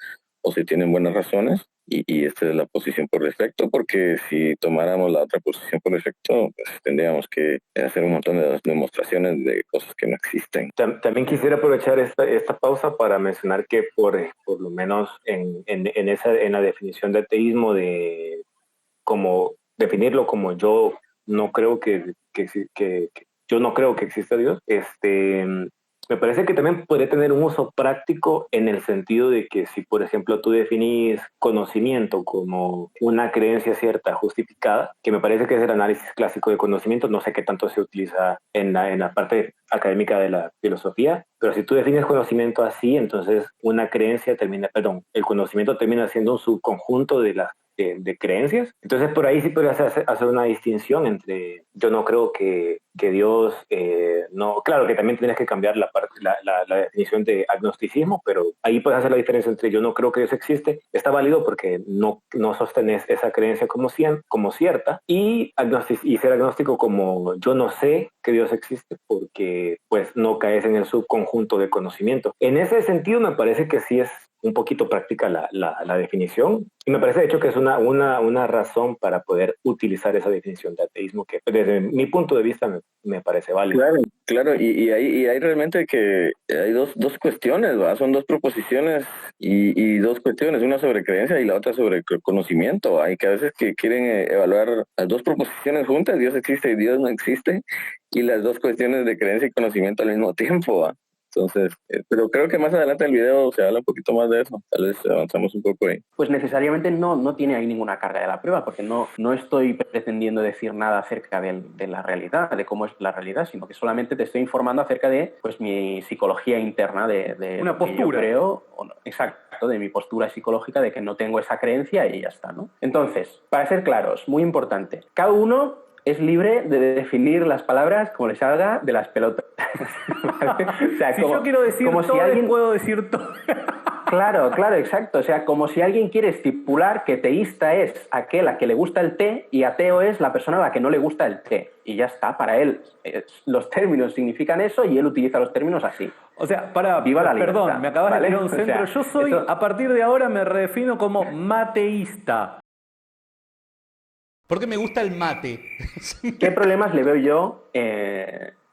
o si tienen buenas razones y esta es la posición por defecto, porque si tomáramos la otra posición por defecto, pues tendríamos que hacer un montón de demostraciones de cosas que no existen. También quisiera aprovechar esta pausa para mencionar que por lo menos en la definición de ateísmo, de como definirlo como yo no creo que yo no creo que exista Dios, me parece que también podría tener un uso práctico en el sentido de que si, por ejemplo, tú definís conocimiento como una creencia cierta justificada, que me parece que es el análisis clásico de conocimiento, no sé qué tanto se utiliza en la parte académica de la filosofía, pero si tú defines conocimiento así, entonces una creencia el conocimiento termina siendo un subconjunto de creencias. Entonces por ahí sí podrías hacer una distinción entre yo no creo que Dios no, claro que también tienes que cambiar la definición de agnosticismo, pero ahí puedes hacer la diferencia entre yo no creo que Dios existe, está válido porque no sostenés esa creencia como cierta, y ser agnóstico como yo no sé que Dios existe porque pues no caes en el subconjunto de conocimiento. En ese sentido me parece que sí es un poquito práctica la definición, y me parece de hecho que es una razón para poder utilizar esa definición de ateísmo que desde mi punto de vista me parece válida. Claro, y hay realmente que hay dos cuestiones, ¿va? Son dos proposiciones y dos cuestiones, una sobre creencia y la otra sobre conocimiento. Hay que a veces que quieren evaluar las dos proposiciones juntas, Dios existe y Dios no existe, y las dos cuestiones de creencia y conocimiento al mismo tiempo, ¿va? Entonces, pero creo que más adelante en el video se habla un poquito más de eso. Tal vez avanzamos un poco ahí. Pues necesariamente no tiene ahí ninguna carga de la prueba, porque no estoy pretendiendo decir nada acerca de la realidad, de cómo es la realidad, sino que solamente te estoy informando acerca de pues mi psicología interna de una postura. Que yo creo, exacto, de mi postura psicológica de que no tengo esa creencia y ya está, ¿no? Entonces, para ser claros, muy importante, cada uno es libre de definir las palabras como le salga de las pelotas. ¿Vale? O sea, si yo quiero decir todo, si alguien... puedo decir todo. Claro, exacto. O sea, como si alguien quiere estipular que teísta es aquel a que le gusta el té y ateo es la persona a la que no le gusta el té. Y ya está, para él los términos significan eso y él utiliza los términos así. O sea, Viva la libertad, perdón, me acabas de tirar un centro. O sea, yo soy, a partir de ahora me redefino como mateísta. Porque me gusta el mate. ¿Qué problemas le veo yo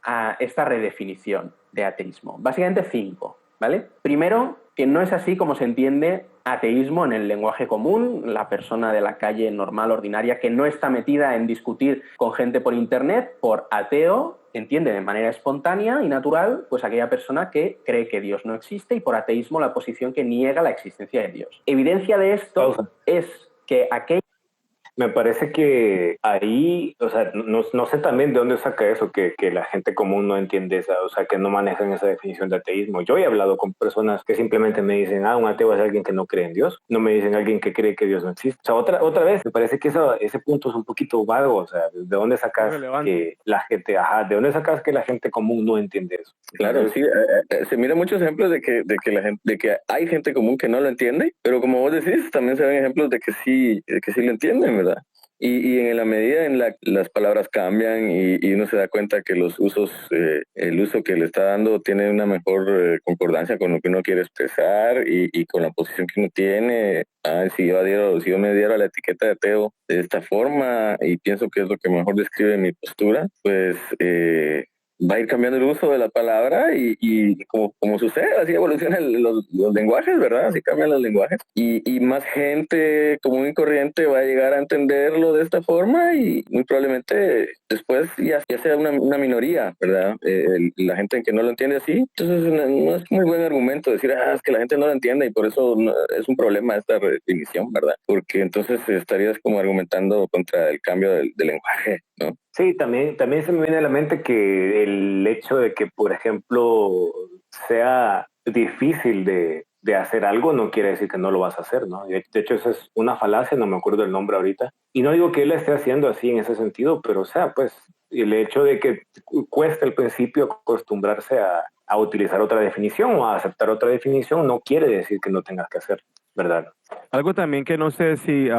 a esta redefinición de ateísmo? Básicamente 5, ¿vale? Primero, que no es así como se entiende ateísmo en el lenguaje común, la persona de la calle normal, ordinaria, que no está metida en discutir con gente por internet, por ateo, entiende de manera espontánea y natural, pues aquella persona que cree que Dios no existe, y por ateísmo la posición que niega la existencia de Dios. Evidencia de esto es que aquella... Me parece que ahí, o sea, no sé también de dónde saca eso, que la gente común no entiende esa, o sea, que no manejan esa definición de ateísmo. Yo he hablado con personas que simplemente me dicen, un ateo es alguien que no cree en Dios, no me dicen alguien que cree que Dios no existe. O sea, otra vez, me parece que ese punto es un poquito vago, o sea, ¿de dónde sacas que la gente, de dónde sacas que la gente común no entiende eso? Claro, sí, se miran muchos ejemplos de que hay gente común que no lo entiende, pero como vos decís, también se ven ejemplos de que sí lo entienden, ¿verdad? Y en la medida en la las palabras cambian y uno se da cuenta que los usos, el uso que le está dando tiene una mejor concordancia con lo que uno quiere expresar y con la posición que uno tiene. Si yo me diera la etiqueta de ateo de esta forma y pienso que es lo que mejor describe mi postura, pues va a ir cambiando el uso de la palabra y como sucede, así evolucionan los lenguajes, ¿verdad? Así cambian los lenguajes y más gente común y corriente va a llegar a entenderlo de esta forma y muy probablemente después ya sea una minoría, ¿verdad? La gente que no lo entiende así, entonces no es muy buen argumento decir, es que la gente no lo entiende y por eso es un problema esta redefinición, ¿verdad? Porque entonces estarías como argumentando contra el cambio del lenguaje, ¿no? Sí, también se me viene a la mente que el hecho de que, por ejemplo, sea difícil de hacer algo no quiere decir que no lo vas a hacer, ¿no? De hecho, esa es una falacia, no me acuerdo el nombre ahorita. Y no digo que él esté haciendo así en ese sentido, pero o sea, pues el hecho de que cuesta al principio acostumbrarse a utilizar otra definición o a aceptar otra definición no quiere decir que no tengas que hacer, ¿verdad? Algo también que no sé si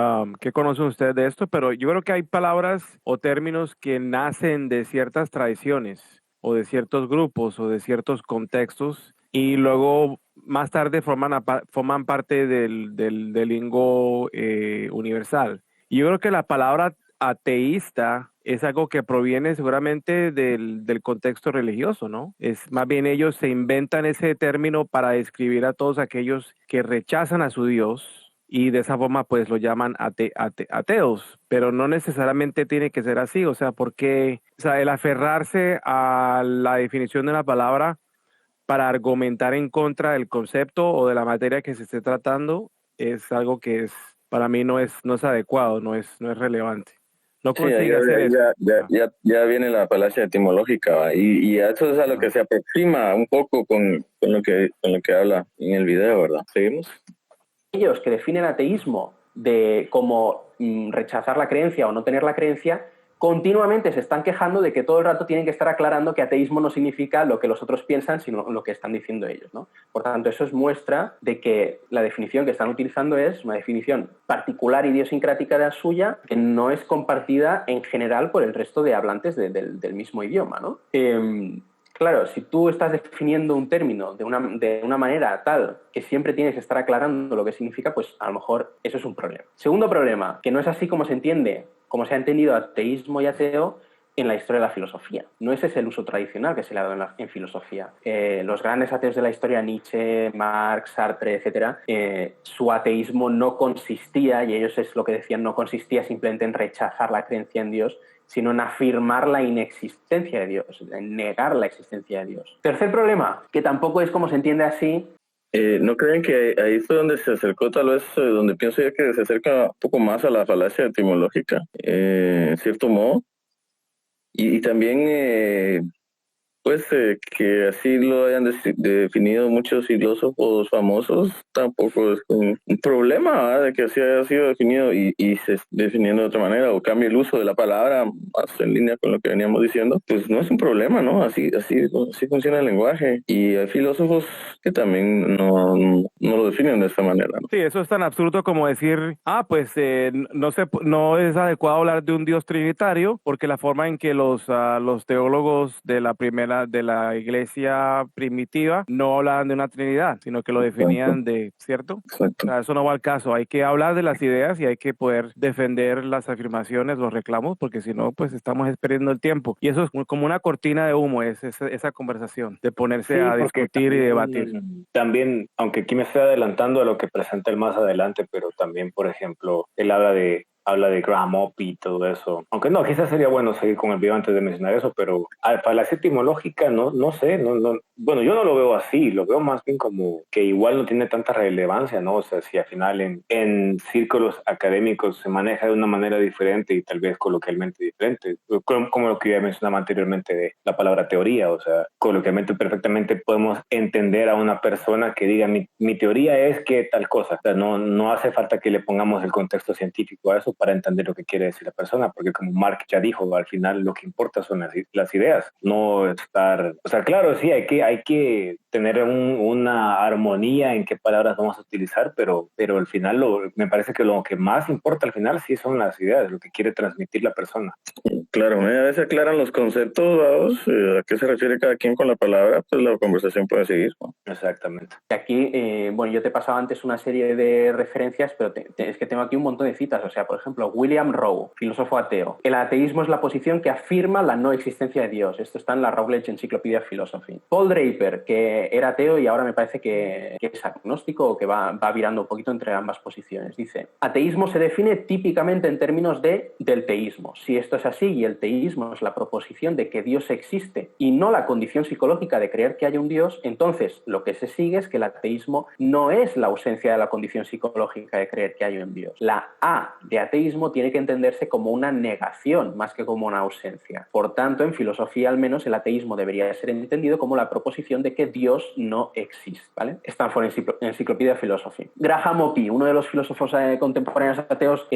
qué conocen ustedes de esto, pero yo creo que hay palabras o términos que nacen de ciertas tradiciones o de ciertos grupos o de ciertos contextos y luego más tarde forman parte del lingo universal. Y yo creo que la palabra ateísta es algo que proviene seguramente del contexto religioso, ¿no? Es más bien ellos se inventan ese término para describir a todos aquellos que rechazan a su Dios y de esa forma pues lo llaman ateos, pero no necesariamente tiene que ser así, o sea, porque el aferrarse a la definición de una palabra para argumentar en contra del concepto o de la materia que se esté tratando es algo que para mí no es adecuado, no es relevante. No Sí, consigue hacer eso. ya viene la falacia etimológica, ¿va? Y a eso es a lo que se aproxima un poco con lo que habla en el video, ¿verdad? ¿Seguimos? Ellos que definen ateísmo como rechazar la creencia o no tener la creencia, continuamente se están quejando de que todo el rato tienen que estar aclarando que ateísmo no significa lo que los otros piensan, sino lo que están diciendo ellos, ¿no? Por tanto, eso es muestra de que la definición que están utilizando es una definición particular, idiosincrática de la suya, que no es compartida en general por el resto de hablantes del mismo idioma, ¿no? Claro, si tú estás definiendo un término de una manera tal que siempre tienes que estar aclarando lo que significa, pues a lo mejor eso es un problema. Segundo problema, que no es así como se entiende, como se ha entendido ateísmo y ateo en la historia de la filosofía. No ese es el uso tradicional que se le ha dado en filosofía. Los grandes ateos de la historia, Nietzsche, Marx, Sartre, etc., su ateísmo no consistía, y ellos es lo que decían, no consistía simplemente en rechazar la creencia en Dios, sino en afirmar la inexistencia de Dios, en negar la existencia de Dios. Tercer problema, que tampoco es como se entiende así. ¿No creen que ahí fue donde se acercó, tal vez, donde pienso yo que se acerca un poco más a la falacia etimológica, en cierto modo? Y también, pues, que así lo hayan definido muchos filósofos famosos, tampoco es un problema, ¿verdad? De que así haya sido definido y se esté definiendo de otra manera o cambie el uso de la palabra más en línea con lo que veníamos diciendo, pues no es un problema, ¿no? Así funciona el lenguaje y hay filósofos que también no lo definen de esta manera, ¿no? Sí, eso es tan absurdo como decir, pues no es adecuado hablar de un Dios trinitario porque la forma en que los teólogos de la iglesia primitiva no hablaban de una trinidad, sino que lo definían ¿cierto? Exacto. O sea, eso no va al caso. Hay que hablar de las ideas y hay que poder defender las afirmaciones, los reclamos, porque si no, pues estamos perdiendo el tiempo. Y eso es como una cortina de humo, esa conversación, de ponerse a discutir y debatir. También, aunque aquí me estoy adelantando a lo que presenta él más adelante, pero también, por ejemplo, él habla de Graham Oppy y todo eso. Aunque no, quizás sería bueno seguir con el video antes de mencionar eso, pero falacia etimológica, no sé, bueno, yo no lo veo así, lo veo más bien como que igual no tiene tanta relevancia, ¿no? O sea, si al final en círculos académicos se maneja de una manera diferente y tal vez coloquialmente diferente, como lo que ya mencionaba anteriormente de la palabra teoría, o sea, coloquialmente perfectamente podemos entender a una persona que diga mi teoría es que tal cosa, o sea, no hace falta que le pongamos el contexto científico a eso, contexto para entender lo que quiere decir la persona, porque como Mark ya dijo, al final lo que importa son las ideas, no estar, o sea, claro, sí, hay que tener una armonía en qué palabras vamos a utilizar, pero al final me parece que lo que más importa al final sí son las ideas, lo que quiere transmitir la persona. Claro, a veces se aclaran los conceptos dados, a qué se refiere cada quien con la palabra, pues la conversación puede seguir, ¿no? Exactamente. Aquí, bueno, yo te pasaba antes una serie de referencias, pero es que tengo aquí un montón de citas. O sea, por ejemplo, William Rowe, filósofo ateo. El ateísmo es la posición que afirma la no existencia de Dios. Esto está en la Routledge Encyclopedia of Philosophy. Paul Draper, que era ateo y ahora me parece que es agnóstico o que va virando un poquito entre ambas posiciones. Dice, ateísmo se define típicamente en términos del teísmo. Si esto es así y el teísmo es la proposición de que Dios existe y no la condición psicológica de creer que haya un Dios, entonces lo que se sigue es que el ateísmo no es la ausencia de la condición psicológica de creer que hay un Dios. La A de ateísmo tiene que entenderse como una negación más que como una ausencia. Por tanto, en filosofía al menos, el ateísmo debería ser entendido como la proposición de que Dios no existe, ¿vale? Stanford Encyclopedia Philosophy. Graham Oppy, uno de los filósofos contemporáneos ateos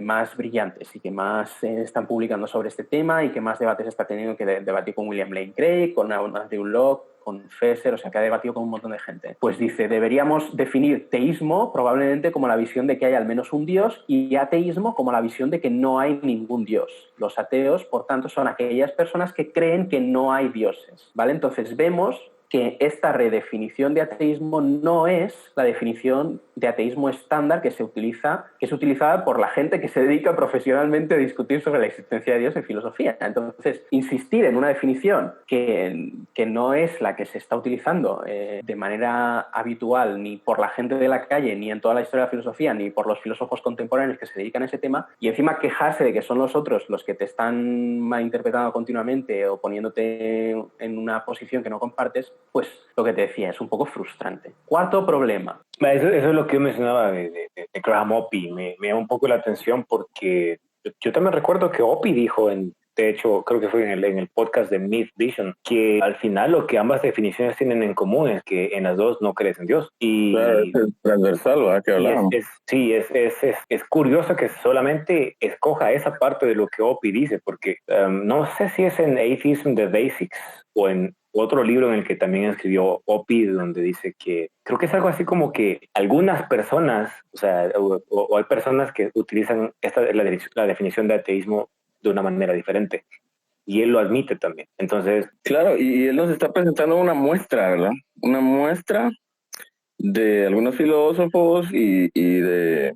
más brillantes y que más están publicando sobre este tema y que más debates está teniendo, que debatir con William Lane Craig, con Andrew Locke, con Fesser, o sea, que ha debatido con un montón de gente. Pues dice, deberíamos definir teísmo probablemente como la visión de que hay al menos un Dios y ateísmo como la visión de que no hay ningún Dios. Los ateos, por tanto, son aquellas personas que creen que no hay dioses, ¿vale? Entonces vemos que esta redefinición de ateísmo no es la definición de ateísmo estándar que es utilizada por la gente que se dedica profesionalmente a discutir sobre la existencia de Dios en filosofía. Entonces, insistir en una definición que no es la que se está utilizando de manera habitual ni por la gente de la calle, ni en toda la historia de la filosofía, ni por los filósofos contemporáneos que se dedican a ese tema, y encima quejarse de que son los otros los que te están malinterpretando continuamente o poniéndote en una posición que no compartes, pues lo que te decía, es un poco frustrante. Cuarto problema. Eso es lo que yo mencionaba de Graham Oppy. Me llama un poco la atención porque yo también recuerdo que Oppy dijo, de hecho, creo que fue en el podcast de Myth Vision, que al final lo que ambas definiciones tienen en común es que en las dos no crees en Dios. Y claro, es transversal, ¿verdad? Que hablamos. Es curioso que solamente escoja esa parte de lo que Oppy dice, porque no sé si es en Atheism the Basics o en otro libro en el que también escribió Oppy, donde dice que, creo que es algo así como que algunas personas, o sea, o hay personas que utilizan la definición de ateísmo de una manera diferente. Y él lo admite también. Entonces... Claro, y él nos está presentando una muestra, ¿verdad? Una muestra de algunos filósofos y de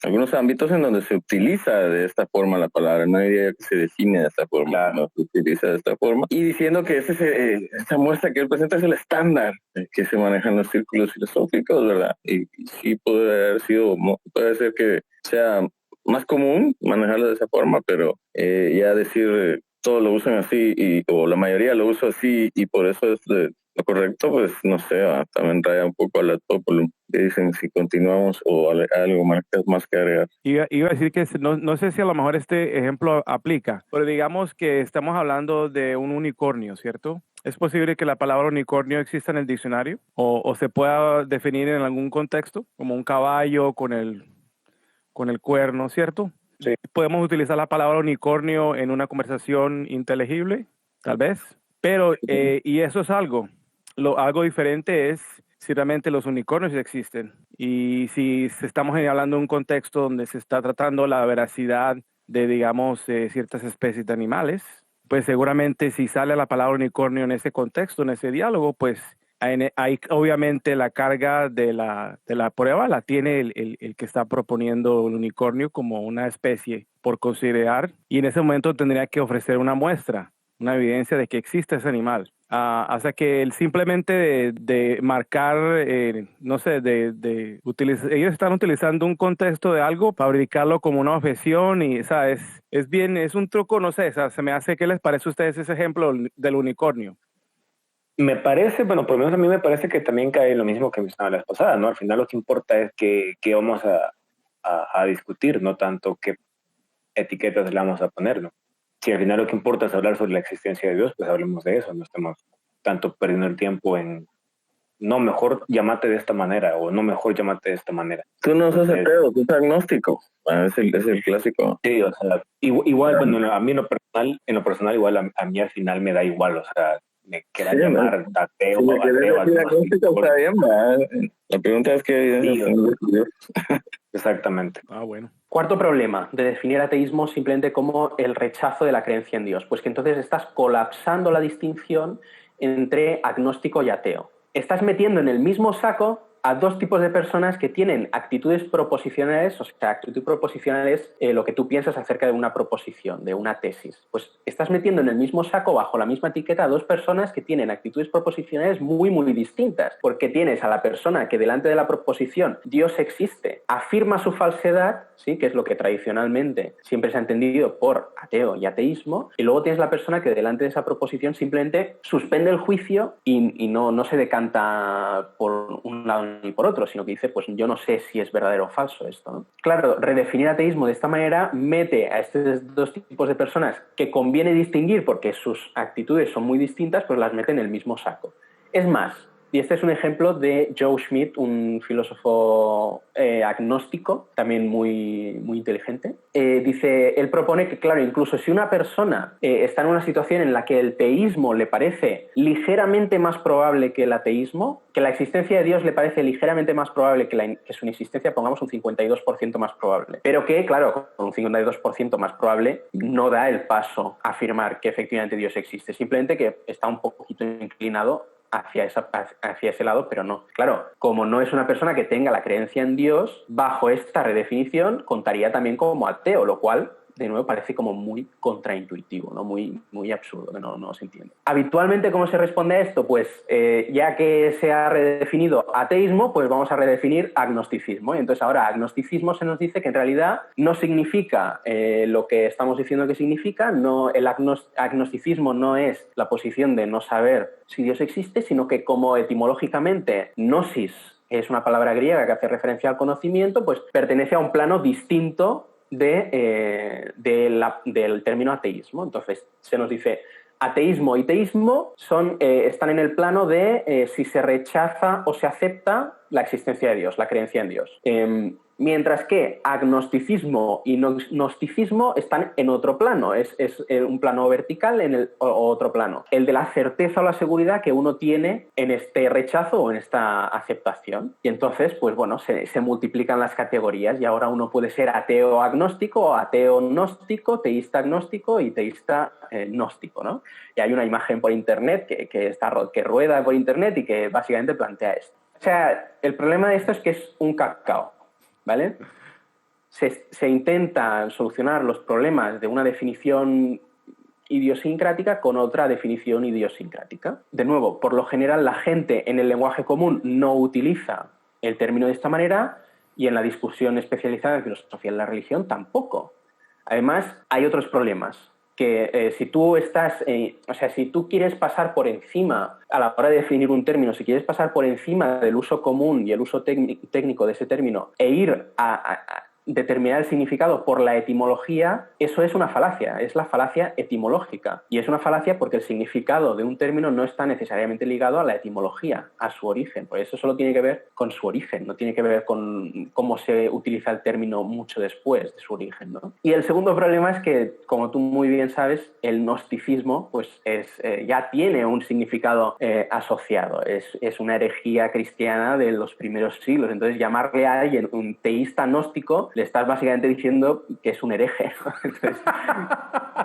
algunos ámbitos en donde se utiliza de esta forma la palabra. No diría que se define de esta forma, claro. No se utiliza de esta forma. Y diciendo que esta muestra que él presenta es el estándar que se maneja en los círculos filosóficos, ¿verdad? Y sí puede ser que sea más común manejarlo de esa forma, pero ya decir todos lo usan así o la mayoría lo usa así y por eso es lo correcto, pues no sé, también raya un poco a la populum. Que dicen si continuamos o algo más que agregar. Iba a decir que no sé si a lo mejor este ejemplo aplica, pero digamos que estamos hablando de un unicornio, ¿cierto? ¿Es posible que la palabra unicornio exista en el diccionario o se pueda definir en algún contexto como un caballo con el cuerno, ¿cierto? Sí. ¿Podemos utilizar la palabra unicornio en una conversación inteligible? Tal vez. Pero, y eso es algo. Algo diferente es si realmente los unicornios existen. Y si estamos hablando de un contexto donde se está tratando la veracidad de, digamos, ciertas especies de animales, pues seguramente si sale la palabra unicornio en ese contexto, en ese diálogo, pues hay obviamente la carga de la prueba la tiene el que está proponiendo el unicornio como una especie por considerar, y en ese momento tendría que ofrecer una muestra, una evidencia de que existe ese animal. Hasta que simplemente de marcar, no sé, ellos están utilizando un contexto de algo para fabricarlo como una objeción y, o sea, es un truco, no sé, o sea, se me hace, ¿qué les parece a ustedes ese ejemplo del unicornio? Me parece, bueno, por lo menos a mí me parece que también cae en lo mismo que mencionaba la vez pasada, ¿no? Al final lo que importa es que vamos a discutir, no tanto qué etiquetas le vamos a poner, ¿no? Si al final lo que importa es hablar sobre la existencia de Dios, pues hablemos de eso, no estemos tanto perdiendo el tiempo en no, mejor llámate de esta manera o no, mejor llámate de esta manera. Tú no sos ateo, tú sos agnóstico. Es el clásico. Sí, o sea, igual, bueno, a mí en lo personal igual a mí al final me da igual, o sea, me quieran llamar ateo, si me ateo, agnóstico, está bien, ¿verdad? La pregunta es que... Sí, exactamente. Bueno. Cuarto problema de definir ateísmo simplemente como el rechazo de la creencia en Dios. Pues que entonces estás colapsando la distinción entre agnóstico y ateo. Estás metiendo en el mismo saco a dos tipos de personas que tienen actitudes proposicionales, o sea, actitud proposicional es lo que tú piensas acerca de una proposición, de una tesis. Pues estás metiendo en el mismo saco, bajo la misma etiqueta, a dos personas que tienen actitudes proposicionales muy, muy distintas, porque tienes a la persona que delante de la proposición Dios existe, afirma su falsedad, ¿sí?, que es lo que tradicionalmente siempre se ha entendido por ateo y ateísmo, y luego tienes la persona que delante de esa proposición simplemente suspende el juicio y no se decanta por un lado ni por otro, sino que dice, pues yo no sé si es verdadero o falso esto, ¿no? Claro, redefinir ateísmo de esta manera mete a estos dos tipos de personas que conviene distinguir porque sus actitudes son muy distintas, pues las mete en el mismo saco. Es más, y este es un ejemplo de Joe Schmidt, un filósofo agnóstico, también muy, muy inteligente. Dice, él propone que, claro, incluso si una persona está en una situación en la que el teísmo le parece ligeramente más probable que el ateísmo, que la existencia de Dios le parece ligeramente más probable que su inexistencia, pongamos un 52% más probable. Pero que, claro, con un 52% más probable no da el paso a afirmar que efectivamente Dios existe, simplemente que está un poquito inclinado hacia ese lado, pero no. Claro, como no es una persona que tenga la creencia en Dios, bajo esta redefinición contaría también como ateo, lo cual, de nuevo, parece como muy contraintuitivo, ¿no? Muy, muy absurdo, que no se entiende. Habitualmente, ¿cómo se responde a esto? Pues ya que se ha redefinido ateísmo, pues vamos a redefinir agnosticismo. Y entonces ahora agnosticismo se nos dice que en realidad no significa lo que estamos diciendo que significa, no, el agnosticismo no es la posición de no saber si Dios existe, sino que como etimológicamente gnosis es una palabra griega que hace referencia al conocimiento, pues pertenece a un plano distinto del término ateísmo. Entonces se nos dice ateísmo y teísmo están en el plano de si se rechaza o se acepta la existencia de Dios, la creencia en Dios. Mientras que agnosticismo y gnosticismo están en otro plano, es un plano vertical o otro plano, el de la certeza o la seguridad que uno tiene en este rechazo o en esta aceptación. Y entonces, pues bueno, se multiplican las categorías y ahora uno puede ser ateo agnóstico, ateo gnóstico, teísta agnóstico y teísta gnóstico, ¿no? Y hay una imagen por internet que rueda por internet y que básicamente plantea esto. O sea, el problema de esto es que es un cacao, ¿vale? Se intentan solucionar los problemas de una definición idiosincrática con otra definición idiosincrática. De nuevo, por lo general la gente en el lenguaje común no utiliza el término de esta manera y en la discusión especializada en filosofía de la religión tampoco. Además, hay otros problemas que si tú quieres pasar por encima, a la hora de definir un término, si quieres pasar por encima del uso común y el uso técnico de ese término e ir a determinar el significado por la etimología, eso es una falacia, es la falacia etimológica. Y es una falacia porque el significado de un término no está necesariamente ligado a la etimología, a su origen. Por eso solo tiene que ver con su origen, no tiene que ver con cómo se utiliza el término mucho después de su origen, ¿no? Y el segundo problema es que, como tú muy bien sabes, el gnosticismo pues ya tiene un significado asociado. Es una herejía cristiana de los primeros siglos. Entonces, llamarle a alguien un teísta gnóstico, le estás básicamente diciendo que es un hereje.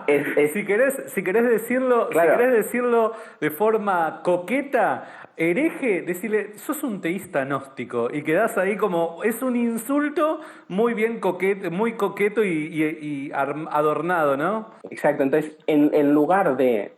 Entonces, si querés decirlo, claro, si querés decirlo de forma coqueta, hereje, decirle, sos un teísta gnóstico, y quedás ahí como, es un insulto muy bien muy coqueto y adornado, ¿no? Exacto. Entonces, en lugar de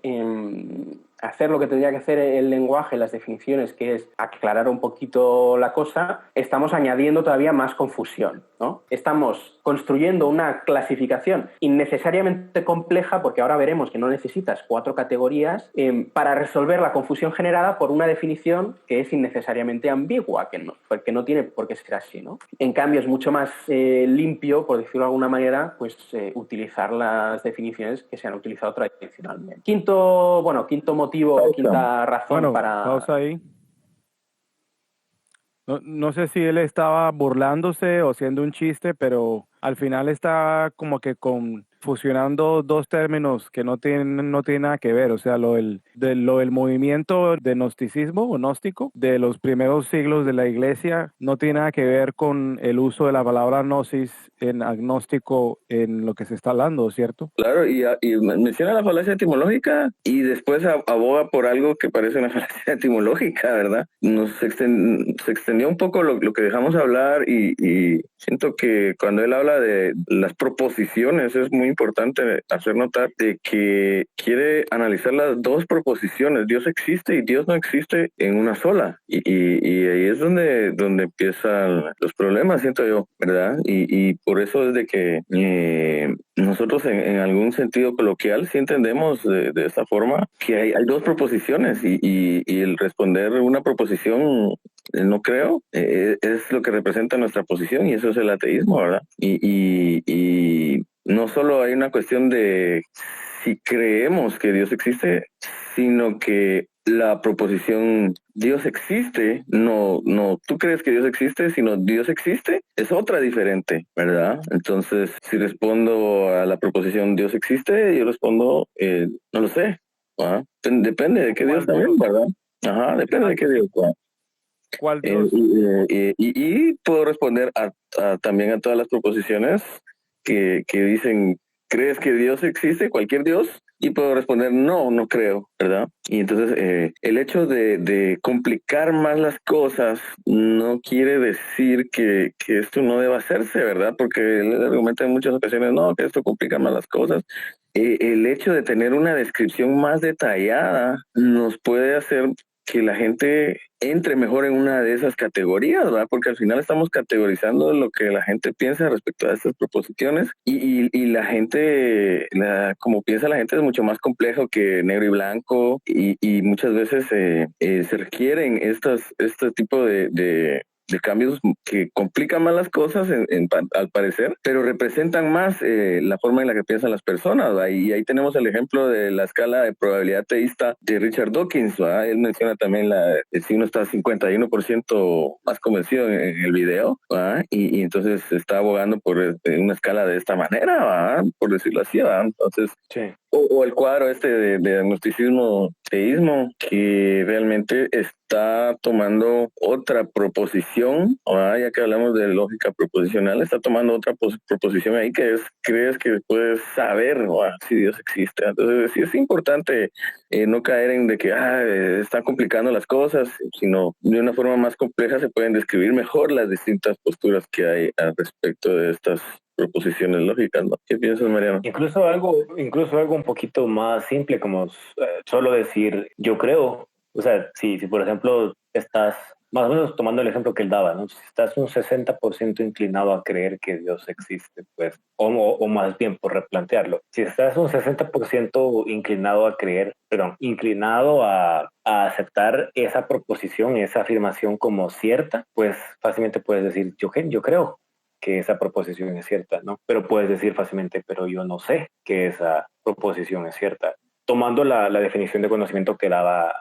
hacer lo que tendría que hacer el lenguaje, las definiciones, que es aclarar un poquito la cosa, estamos añadiendo todavía más confusión, ¿no? Estamos construyendo una clasificación innecesariamente compleja, porque ahora veremos que no necesitas 4 categorías para resolver la confusión generada por una definición que es innecesariamente ambigua, que no tiene por qué ser así, ¿no? En cambio, es mucho más limpio, por decirlo de alguna manera, pues utilizar las definiciones que se han utilizado tradicionalmente. Quinto motivo, quinta razón para... Pausa ahí. No sé si él estaba burlándose o haciendo un chiste, pero al final está como que fusionando dos términos que no tienen nada que ver. O sea, lo del movimiento de gnosticismo o gnóstico de los primeros siglos de la iglesia no tiene nada que ver con el uso de la palabra gnosis en agnóstico en lo que se está hablando, ¿cierto? Claro, y menciona la falacia etimológica y después aboga por algo que parece una falacia etimológica, ¿verdad? Se extendió un poco lo que dejamos hablar y siento que cuando él habla de las proposiciones es muy importante hacer notar de que quiere analizar las dos proposiciones, Dios existe y Dios no existe en una sola. Y ahí es donde empiezan los problemas, siento yo, ¿verdad? Y por eso es de que nosotros en algún sentido coloquial sí entendemos de esta forma que hay dos proposiciones y el responder una proposición no creo es lo que representa nuestra posición y eso es el ateísmo, ¿verdad? Y no solo hay una cuestión de si creemos que Dios existe, sino que la proposición Dios existe, no, tú crees que Dios existe, sino Dios existe, es otra diferente, ¿verdad? Entonces, si respondo a la proposición Dios existe, yo respondo, no lo sé, ¿verdad? Depende de qué Dios también, ¿verdad? Ajá, depende de qué Dios, ¿verdad? ¿Cuál Dios? Y puedo responder también a todas las proposiciones que dicen, ¿crees que Dios existe? Cualquier Dios. Y puedo responder, no creo, ¿verdad? Y entonces el hecho de complicar más las cosas no quiere decir que esto no deba hacerse, ¿verdad? Porque él argumenta en muchas ocasiones, no, que esto complica más las cosas. El hecho de tener una descripción más detallada nos puede hacer que la gente entre mejor en una de esas categorías, ¿verdad? Porque al final estamos categorizando lo que la gente piensa respecto a estas proposiciones y la gente, como piensa la gente es mucho más complejo que negro y blanco y muchas veces se requieren este tipo de cambios que complican más las cosas al parecer, pero representan más la forma en la que piensan las personas, ¿verdad? Y ahí tenemos el ejemplo de la escala de probabilidad teísta de Richard Dawkins, ¿verdad? Él menciona también si uno está 51% más convencido en el video, ¿verdad? Y entonces está abogando por una escala de esta manera, ¿verdad? Por decirlo así, ¿verdad? Entonces, Sí. o el cuadro de agnosticismo, teísmo, que realmente está tomando otra proposición, ya que hablamos de lógica proposicional, está tomando otra proposición ahí que es, crees que puedes saber si Dios existe. Entonces sí es importante no caer en de que están complicando las cosas, sino de una forma más compleja se pueden describir mejor las distintas posturas que hay al respecto de estas proposiciones lógicas, ¿no? ¿Qué piensas, Mariano? Incluso algo un poquito más simple, como solo decir yo creo. O sea, si por ejemplo estás, más o menos tomando el ejemplo que él daba, ¿no? Si estás un 60% inclinado a creer que Dios existe, pues, o más bien por replantearlo, si estás un 60% inclinado a creer, inclinado a aceptar esa proposición, esa afirmación como cierta, pues fácilmente puedes decir yo creo que esa proposición es cierta, ¿no? Pero puedes decir fácilmente, pero yo no sé que esa proposición es cierta. Tomando la definición de conocimiento que daba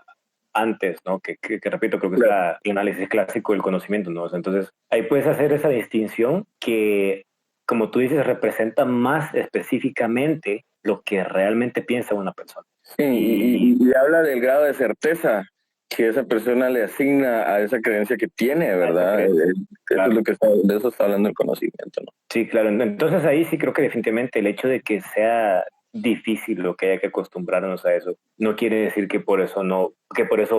antes, ¿no? Que repito, creo que es el análisis clásico del conocimiento, ¿no? O sea, entonces, ahí puedes hacer esa distinción que, como tú dices, representa más específicamente lo que realmente piensa una persona. Sí, y habla del grado de certeza que esa persona le asigna a esa creencia que tiene, ¿verdad? Claro. Eso es lo que de eso está hablando el conocimiento, ¿no? Sí, claro. Entonces ahí sí creo que definitivamente el hecho de que sea difícil lo que haya que acostumbrarnos a eso no quiere decir que por eso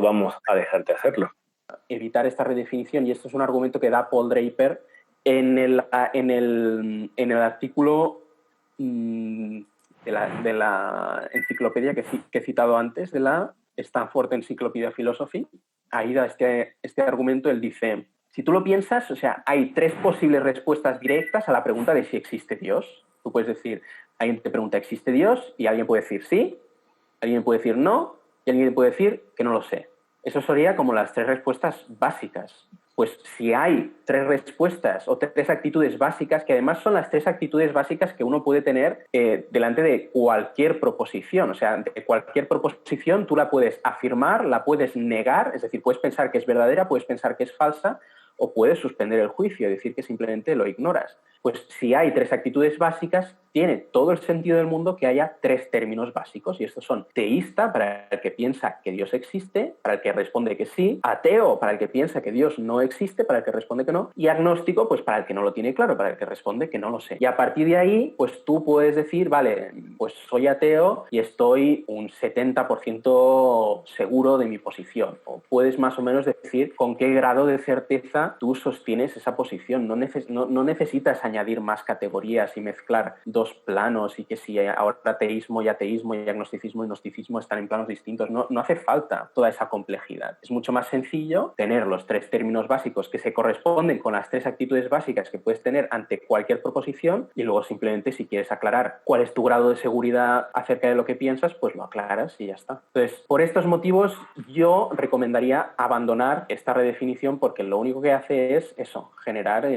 vamos a dejar de hacerlo. Evitar esta redefinición, y esto es un argumento que da Paul Draper en el artículo de la enciclopedia que he citado antes, de la Stanford Encyclopedia Philosophy. Ahí da este argumento. Él dice, si tú lo piensas, o sea, hay tres posibles respuestas directas a la pregunta de si existe Dios. Tú puedes decir, alguien te pregunta, ¿existe Dios? Y alguien puede decir sí, alguien puede decir no, y alguien puede decir que no lo sé. Eso sería como las tres respuestas básicas. Pues si hay tres respuestas o tres actitudes básicas, que además son las tres actitudes básicas que uno puede tener delante de cualquier proposición. O sea, de cualquier proposición tú la puedes afirmar, la puedes negar, es decir, puedes pensar que es verdadera, puedes pensar que es falsa, o puedes suspender el juicio, decir que simplemente lo ignoras. Pues si hay 3 actitudes básicas, tiene todo el sentido del mundo que haya 3 términos básicos, y estos son: teísta, para el que piensa que Dios existe, para el que responde que sí; ateo, para el que piensa que Dios no existe, para el que responde que no; y agnóstico, pues para el que no lo tiene claro, para el que responde que no lo sé. Y a partir de ahí, pues tú puedes decir, vale, pues soy ateo y estoy un 70% seguro de mi posición, o puedes más o menos decir con qué grado de certeza tú sostienes esa posición. No necesitas añadir más categorías y mezclar 2 planos, y que si ahora ateísmo y agnosticismo y gnosticismo están en planos distintos. No hace falta toda esa complejidad. Es mucho más sencillo tener los 3 términos básicos que se corresponden con las 3 actitudes básicas que puedes tener ante cualquier proposición, y luego simplemente, si quieres aclarar cuál es tu grado de seguridad acerca de lo que piensas, pues lo aclaras y ya está. Entonces, por estos motivos, yo recomendaría abandonar esta redefinición, porque lo único que hace es eso, generar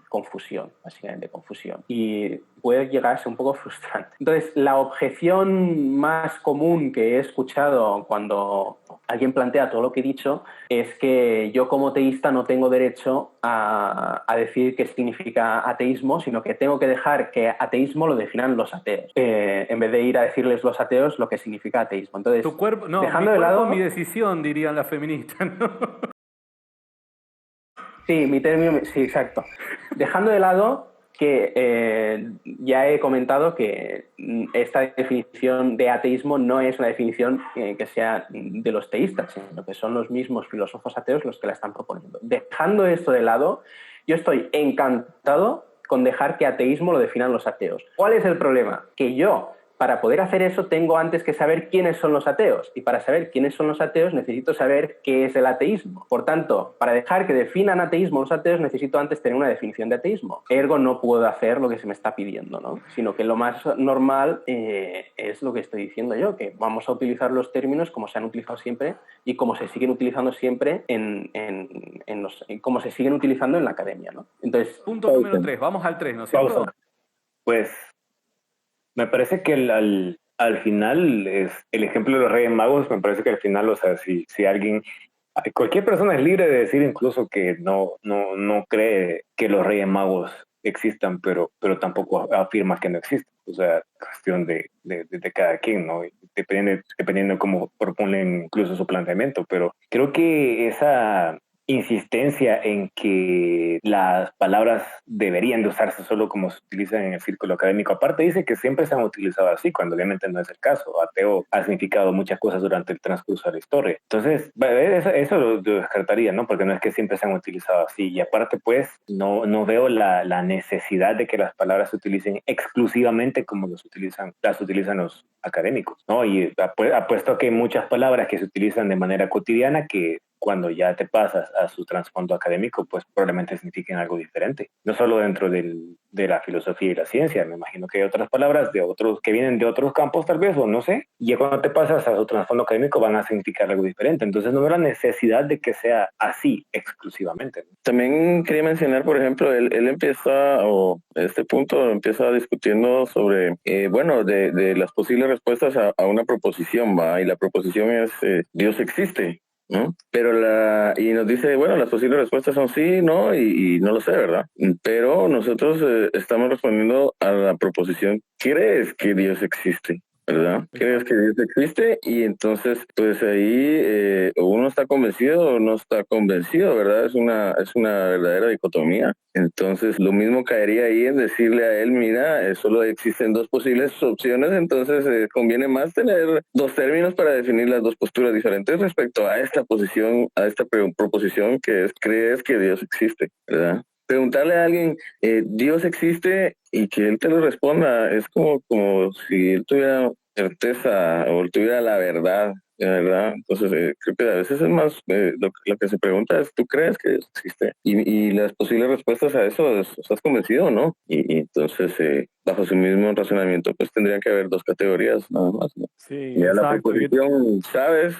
confusión, básicamente confusión, y puede llegar a ser un poco frustrante. Entonces, la objeción más común que he escuchado cuando alguien plantea todo lo que he dicho es que yo, como teísta, no tengo derecho a decir qué significa ateísmo, sino que tengo que dejar que ateísmo lo definan los ateos, en vez de ir a decirles los ateos lo que significa ateísmo. Entonces, Tu cuerpo, no, dejando mi de cuerpo, lado, mi decisión, dirían las feministas, ¿no? Sí, mi término, sí, exacto. Dejando de lado que ya he comentado que esta definición de ateísmo no es una definición que sea de los teístas, sino que son los mismos filósofos ateos los que la están proponiendo. Dejando esto de lado, yo estoy encantado con dejar que ateísmo lo definan los ateos. ¿Cuál es el problema? Que yo, para poder hacer eso, tengo antes que saber quiénes son los ateos. Y para saber quiénes son los ateos, necesito saber qué es el ateísmo. Por tanto, para dejar que definan ateísmo los ateos, necesito antes tener una definición de ateísmo. Ergo, no puedo hacer lo que se me está pidiendo, ¿no? Sino que lo más normal es lo que estoy diciendo yo, que vamos a utilizar los términos como se han utilizado siempre y como se siguen utilizando siempre como se siguen utilizando en la academia, ¿no? Entonces, Punto número 3, vamos al 3, ¿no es cierto? Pausa. Pues me parece que al final, el ejemplo de los Reyes Magos, me parece que al final, o sea, si alguien, cualquier persona es libre de decir incluso que no cree que los Reyes Magos existan, pero tampoco afirma que no existen. O sea, cuestión de cada quien, ¿no? Dependiendo de cómo proponen incluso su planteamiento. Pero creo que esa insistencia en que las palabras deberían de usarse solo como se utilizan en el círculo académico. Aparte dice que siempre se han utilizado así, cuando obviamente no es el caso. Ateo ha significado muchas cosas durante el transcurso de la historia. Entonces, eso lo descartaría, ¿no? Porque no es que siempre se han utilizado así. Y aparte, pues, no veo la necesidad de que las palabras se utilicen exclusivamente como las utilizan los académicos, ¿no? Y apuesto a que hay muchas palabras que se utilizan de manera cotidiana que cuando ya te pasas a su trasfondo académico, pues probablemente signifiquen algo diferente. No solo dentro de la filosofía y la ciencia, me imagino que hay otras palabras que vienen de otros campos tal vez, o no sé, y ya cuando te pasas a su trasfondo académico van a significar algo diferente. Entonces no veo la necesidad de que sea así exclusivamente. También quería mencionar, por ejemplo, él empieza, o este punto empieza discutiendo sobre, de las posibles respuestas a una proposición, ¿va? Y la proposición es, Dios existe, ¿no? Pero y nos dice, bueno, las posibles respuestas son sí, no, y no lo sé, ¿verdad? Pero nosotros estamos respondiendo a la proposición, ¿crees que Dios existe? ¿Verdad? ¿Crees que Dios existe? Y entonces, pues ahí uno está convencido o no está convencido, ¿verdad? Es una verdadera dicotomía. Entonces, lo mismo caería ahí en decirle a él, mira, solo existen 2 posibles opciones, entonces conviene más tener 2 términos para definir las 2 posturas diferentes respecto a esta posición, a esta proposición que es, ¿crees que Dios existe? ¿Verdad? Preguntarle a alguien, Dios existe, y que él te lo responda, es como si él tuviera certeza o tuviera la verdad, Entonces, creo que a veces es más, lo que se pregunta es, ¿tú crees que Dios existe? Y las posibles respuestas a eso es, ¿estás convencido o no? Y entonces, bajo su mismo razonamiento, pues tendrían que haber dos categorías nada más, ¿no? Sí, Ya la exacto. proposición, ¿sabes?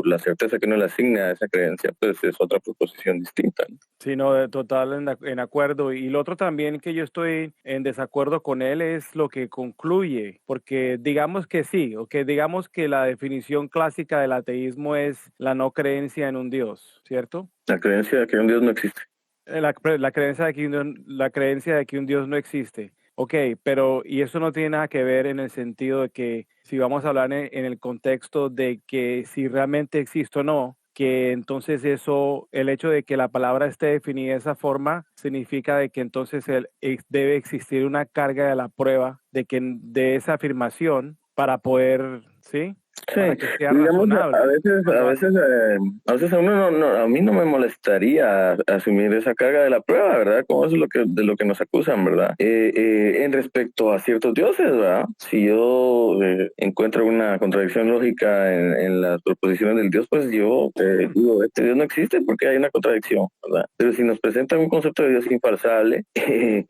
La certeza que uno le asigna a esa creencia, pues es otra proposición distinta, ¿no? Sí, no, de total en acuerdo. Y lo otro también que yo estoy en desacuerdo con él es lo que concluye, porque digamos que sí, o que digamos que la definición clásica del ateísmo es la no creencia en un Dios, ¿cierto? La creencia de que un Dios no existe. La creencia de que la creencia de que un Dios no existe. Ok, pero y eso no tiene nada que ver en el sentido de que si vamos a hablar en el contexto de que si realmente existe o no, que entonces eso, el hecho de que la palabra esté definida de esa forma, significa de que entonces debe existir una carga de la prueba de esa afirmación para poder, ¿sí? Sí, Para que sea digamos, razonable. a veces a uno a mí no me molestaría asumir esa carga de la prueba, ¿verdad? Como eso es de lo que nos acusan, ¿verdad? En respecto a ciertos dioses, ¿verdad? Si yo encuentro una contradicción lógica en las proposiciones del Dios, pues yo digo, este Dios no existe porque hay una contradicción, ¿verdad? Pero si nos presentan un concepto de Dios infalsable,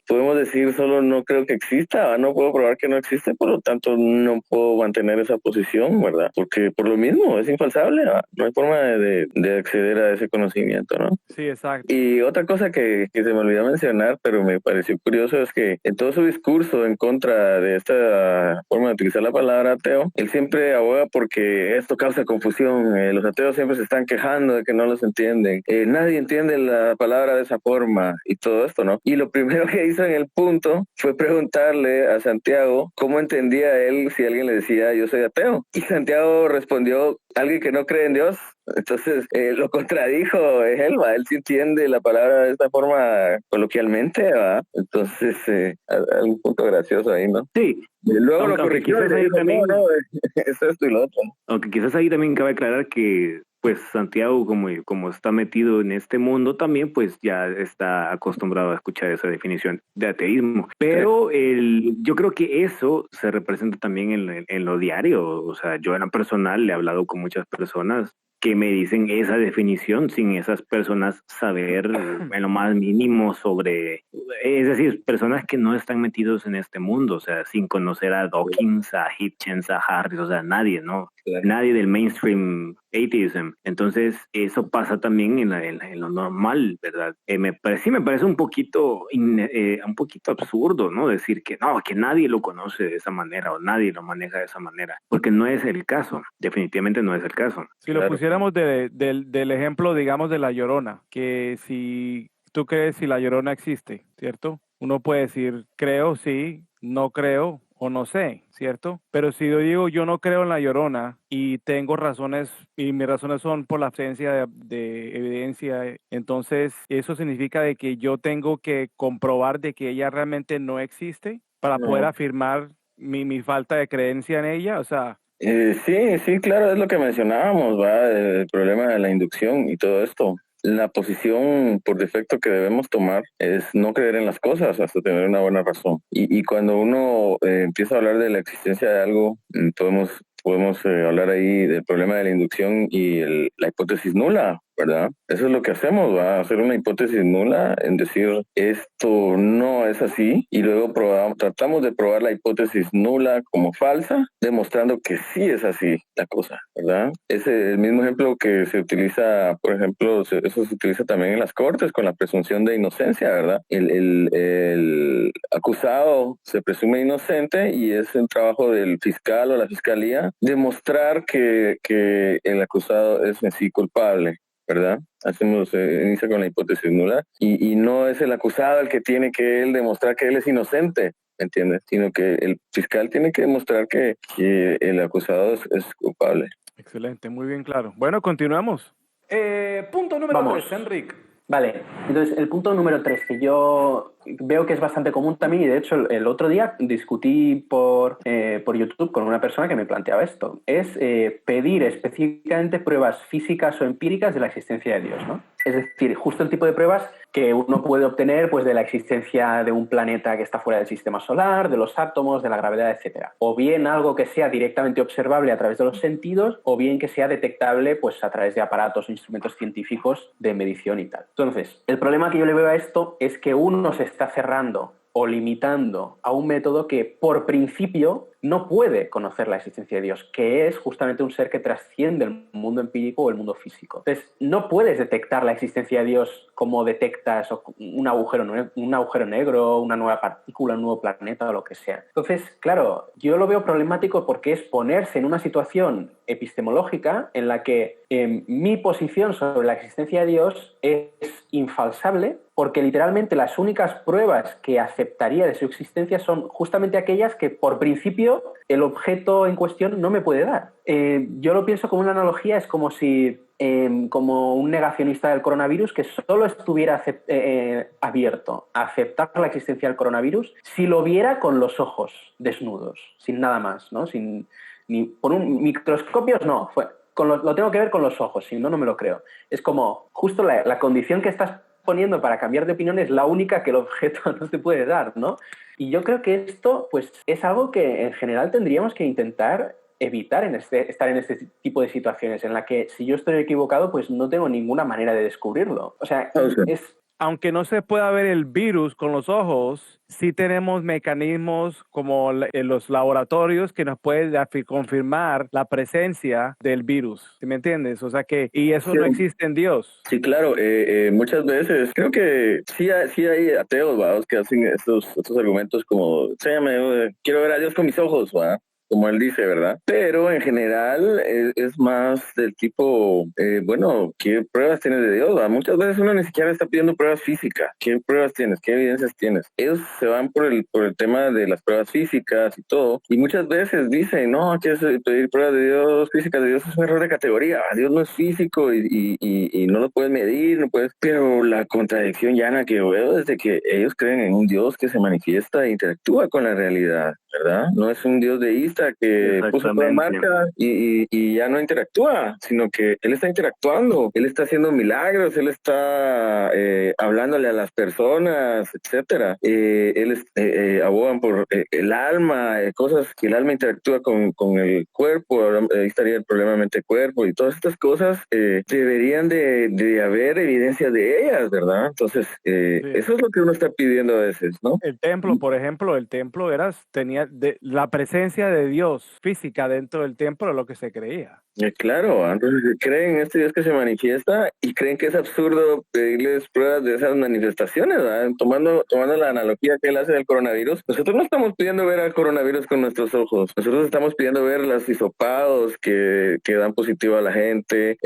podemos decir solo no creo que exista, ¿verdad? No puedo probar que no existe, por lo tanto no puedo mantener esa posición, ¿verdad? Porque por lo mismo es infalsable, ¿verdad? No hay forma de acceder a ese conocimiento, ¿no? Sí, exacto. Y otra cosa que se me olvidó mencionar, pero me pareció curioso, es que en todo su discurso en contra de esta forma de utilizar la palabra ateo, él siempre aboga porque esto causa confusión, los ateos siempre se están quejando de que no los entienden, nadie entiende la palabra de esa forma y todo esto, ¿no? Y lo primero que hizo en el punto fue preguntarle a Santiago cómo entendía él si alguien le decía yo soy ateo. Y Santiago respondió, alguien que no cree en Dios. Entonces lo contradijo él, ¿va? Él sí entiende la palabra de esta forma coloquialmente, ¿va? Entonces, algún punto gracioso ahí, ¿no? Sí, Y luego aunque, lo aunque corrigió y quizás le ahí dijo, también, no, es esto y lo otro. aunque quizás ahí también cabe aclarar que pues Santiago como está metido en este mundo también pues ya está acostumbrado a escuchar esa definición de ateísmo, pero yo creo que eso se representa también en lo diario. O sea, yo en lo personal le he hablado con muchas personas que me dicen esa definición sin esas personas saber en lo más mínimo sobre, es decir, personas que no están metidos en este mundo, o sea, sin conocer a Dawkins, a Hitchens, a Harris, o sea, nadie, ¿no? Claro. Nadie del mainstream atheism. Entonces, eso pasa también en lo normal, ¿verdad? Me parece un poquito absurdo, ¿no? Decir que no, que nadie lo conoce de esa manera o nadie lo maneja de esa manera, porque no es el caso, definitivamente no es el caso. Si lo pusiéramos del ejemplo, digamos, de La Llorona, que si tú crees si La Llorona existe, ¿cierto? Uno puede decir, creo, sí, no creo o no sé, ¿cierto? Pero si yo digo, yo no creo en La Llorona y tengo razones, y mis razones son por la ausencia de evidencia, entonces eso significa de que yo tengo que comprobar de que ella realmente no existe para poder afirmar mi falta de creencia en ella, o sea... Sí, claro, es lo que mencionábamos, ¿va? El problema de la inducción y todo esto. La posición por defecto que debemos tomar es no creer en las cosas hasta tener una buena razón. Y cuando uno empieza a hablar de la existencia de algo, podemos hablar ahí del problema de la inducción y la hipótesis nula, ¿verdad? Eso es lo que hacemos, va a hacer una hipótesis nula en decir esto no es así y luego tratamos de probar la hipótesis nula como falsa, demostrando que sí es así la cosa, ¿verdad? Es el mismo ejemplo que se utiliza, por ejemplo, eso se utiliza también en las cortes con la presunción de inocencia, ¿verdad? El acusado se presume inocente y es el trabajo del fiscal o la fiscalía demostrar que el acusado es en sí culpable, ¿verdad? Inicia con la hipótesis nula y no es el acusado el que tiene que él demostrar que él es inocente, ¿me entiendes? Sino que el fiscal tiene que demostrar que el acusado es culpable. Excelente, muy bien claro. Bueno, continuamos. Punto número 3, Enric. Vale, entonces el punto número 3, que yo veo que es bastante común también, y de hecho el otro día discutí por YouTube con una persona que me planteaba esto, es pedir específicamente pruebas físicas o empíricas de la existencia de Dios, ¿no? Es decir, justo el tipo de pruebas que uno puede obtener pues, de la existencia de un planeta que está fuera del sistema solar, de los átomos, de la gravedad, etc. O bien algo que sea directamente observable a través de los sentidos, o bien que sea detectable pues, a través de aparatos o instrumentos científicos de medición y tal. Entonces, el problema que yo le veo a esto es que uno se está cerrando o limitando a un método que por principio no puede conocer la existencia de Dios, que es justamente un ser que trasciende el mundo empírico o el mundo físico. Entonces, no puedes detectar la existencia de Dios como detectas un agujero negro, una nueva partícula, un nuevo planeta o lo que sea. Entonces, claro, yo lo veo problemático porque es ponerse en una situación epistemológica en la que mi posición sobre la existencia de Dios es infalsable, porque literalmente las únicas pruebas que aceptaría de su existencia son justamente aquellas que por principio el objeto en cuestión no me puede dar. Yo lo pienso como una analogía, es como si como un negacionista del coronavirus que solo estuviera abierto a aceptar la existencia del coronavirus si lo viera con los ojos desnudos, sin nada más, ¿no? Ni por un microscopio, no, lo tengo que ver con los ojos, si no, no me lo creo. Es como justo la condición que estás poniendo para cambiar de opinión es la única que el objeto no te puede dar, ¿no? Y yo creo que esto pues, es algo que en general tendríamos que intentar evitar estar en este tipo de situaciones en la que si yo estoy equivocado pues no tengo ninguna manera de descubrirlo. O sea, aunque no se pueda ver el virus con los ojos, sí tenemos mecanismos como en los laboratorios que nos pueden confirmar la presencia del virus. ¿Sí me entiendes? O sea que, y eso no existe en Dios. Sí, claro. Muchas veces creo que sí hay ateos, ¿va? Que hacen estos argumentos como, quiero ver a Dios con mis ojos, ¿va? Como él dice, ¿verdad? Pero en general es más del tipo, bueno, ¿qué pruebas tienes de Dios? ¿Va? Muchas veces uno ni siquiera está pidiendo pruebas físicas. ¿Qué pruebas tienes? ¿Qué evidencias tienes? Ellos se van por el tema de las pruebas físicas y todo. Y muchas veces dicen, no, que pedir pruebas de Dios, físicas de Dios es un error de categoría. Dios no es físico y no lo puedes medir, no puedes. Pero la contradicción llana que yo veo es de que ellos creen en un Dios que se manifiesta e interactúa con la realidad, ¿verdad? No es un Dios deísta que puso una marca y ya no interactúa, sino que él está interactuando, él está haciendo milagros, él está hablándole a las personas, etcétera. Abogan por el alma, cosas que el alma interactúa con el cuerpo, ahí estaría el problema mente-cuerpo y todas estas cosas deberían de haber evidencia de ellas, ¿verdad? Entonces, eso es lo que uno está pidiendo a veces, ¿no? El templo, por ejemplo, tenía la presencia de Dios física dentro del templo, de lo que se creía. Claro, entonces creen en este Dios que se manifiesta y creen que es absurdo pedirles pruebas de esas manifestaciones, ¿verdad? Tomando la analogía que él hace del coronavirus, nosotros no estamos pidiendo ver al coronavirus con nuestros ojos, nosotros estamos pidiendo ver los hisopados que dan positivo a la gente,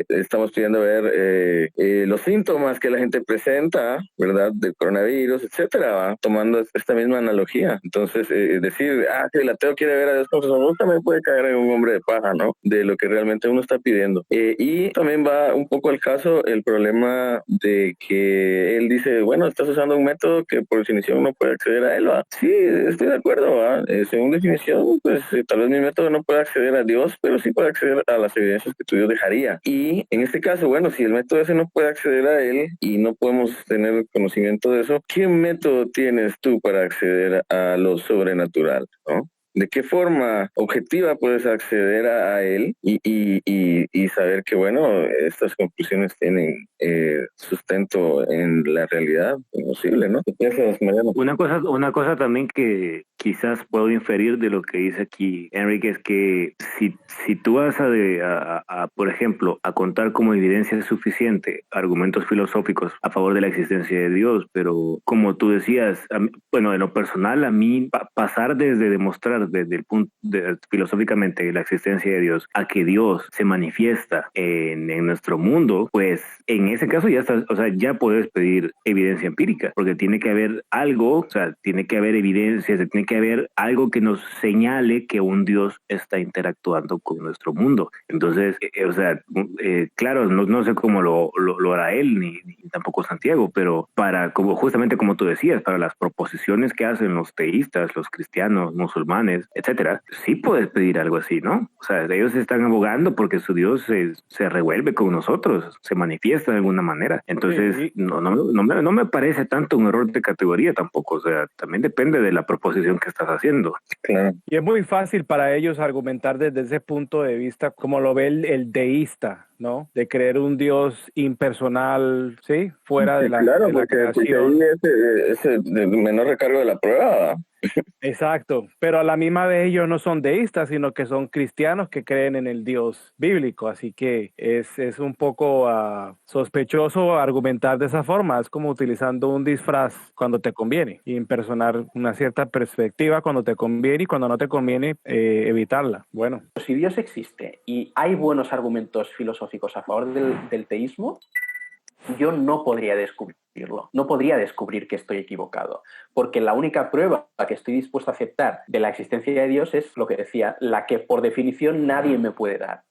estamos pidiendo ver los síntomas que la gente presenta, ¿verdad? Del coronavirus, etcétera, ¿va? Tomando esta misma analogía. Entonces, decir, que el ateo quiere ver a Dios con sus ojos también puede caer en un hombre de paja, ¿no? De lo que realmente uno está pidiendo. Y también va un poco al caso el problema de que él dice, bueno, estás usando un método que por definición no puede acceder a él, ¿va? Sí, estoy de acuerdo, ¿va? Según definición, pues tal vez mi método no pueda acceder a Dios, pero sí puede acceder a las evidencias que tu Dios dejaría. Y en este caso, bueno, si el método ese no puede acceder a él y no podemos tener conocimiento de eso, ¿qué método tienes tú para acceder a lo sobrenatural, ¿no? ¿De qué forma objetiva puedes acceder a él y saber que, bueno, estas conclusiones tienen sustento en la realidad? Imposible, ¿no? ¿Qué piensas, Mariano? Una cosa también que quizás puedo inferir de lo que dice aquí Enrique es que si tú vas a, por ejemplo, a contar como evidencia suficiente argumentos filosóficos a favor de la existencia de Dios, pero como tú decías, bueno, en lo personal, a mí pasar desde demostrar desde el punto filosóficamente la existencia de Dios a que Dios se manifiesta en nuestro mundo, pues en ese caso ya estás, o sea, ya puedes pedir evidencia empírica, porque tiene que haber algo, o sea, tiene que haber evidencia, tiene que haber algo que nos señale que un Dios está interactuando con nuestro mundo. Entonces, o sea, claro, no sé cómo lo hará él, ni tampoco Santiago, pero justamente como tú decías, para las proposiciones que hacen los teístas, los cristianos, musulmanes, etcétera, sí puedes pedir algo así, ¿no? O sea, ellos están abogando porque su Dios se revuelve con nosotros, se manifiesta de alguna manera. Entonces, no me parece tanto un error de categoría tampoco. O sea, también depende de la proposición que estás haciendo. Claro. Y es muy fácil para ellos argumentar desde ese punto de vista como lo ve el deísta. ¿no? De creer un Dios impersonal, ¿sí? Fuera de Claro, de la porque ahí creación. es el menor recargo de la prueba. Exacto, pero a la misma vez ellos no son deístas, sino que son cristianos que creen en el Dios bíblico, así que es un poco sospechoso argumentar de esa forma, es como utilizando un disfraz cuando te conviene, y impersonar una cierta perspectiva cuando te conviene y cuando no te conviene evitarla. Bueno. Si Dios existe y hay buenos argumentos filosóficos a favor del teísmo, yo no podría descubrirlo, no podría descubrir que estoy equivocado, porque la única prueba que estoy dispuesto a aceptar de la existencia de Dios es lo que decía, la que por definición nadie me puede dar.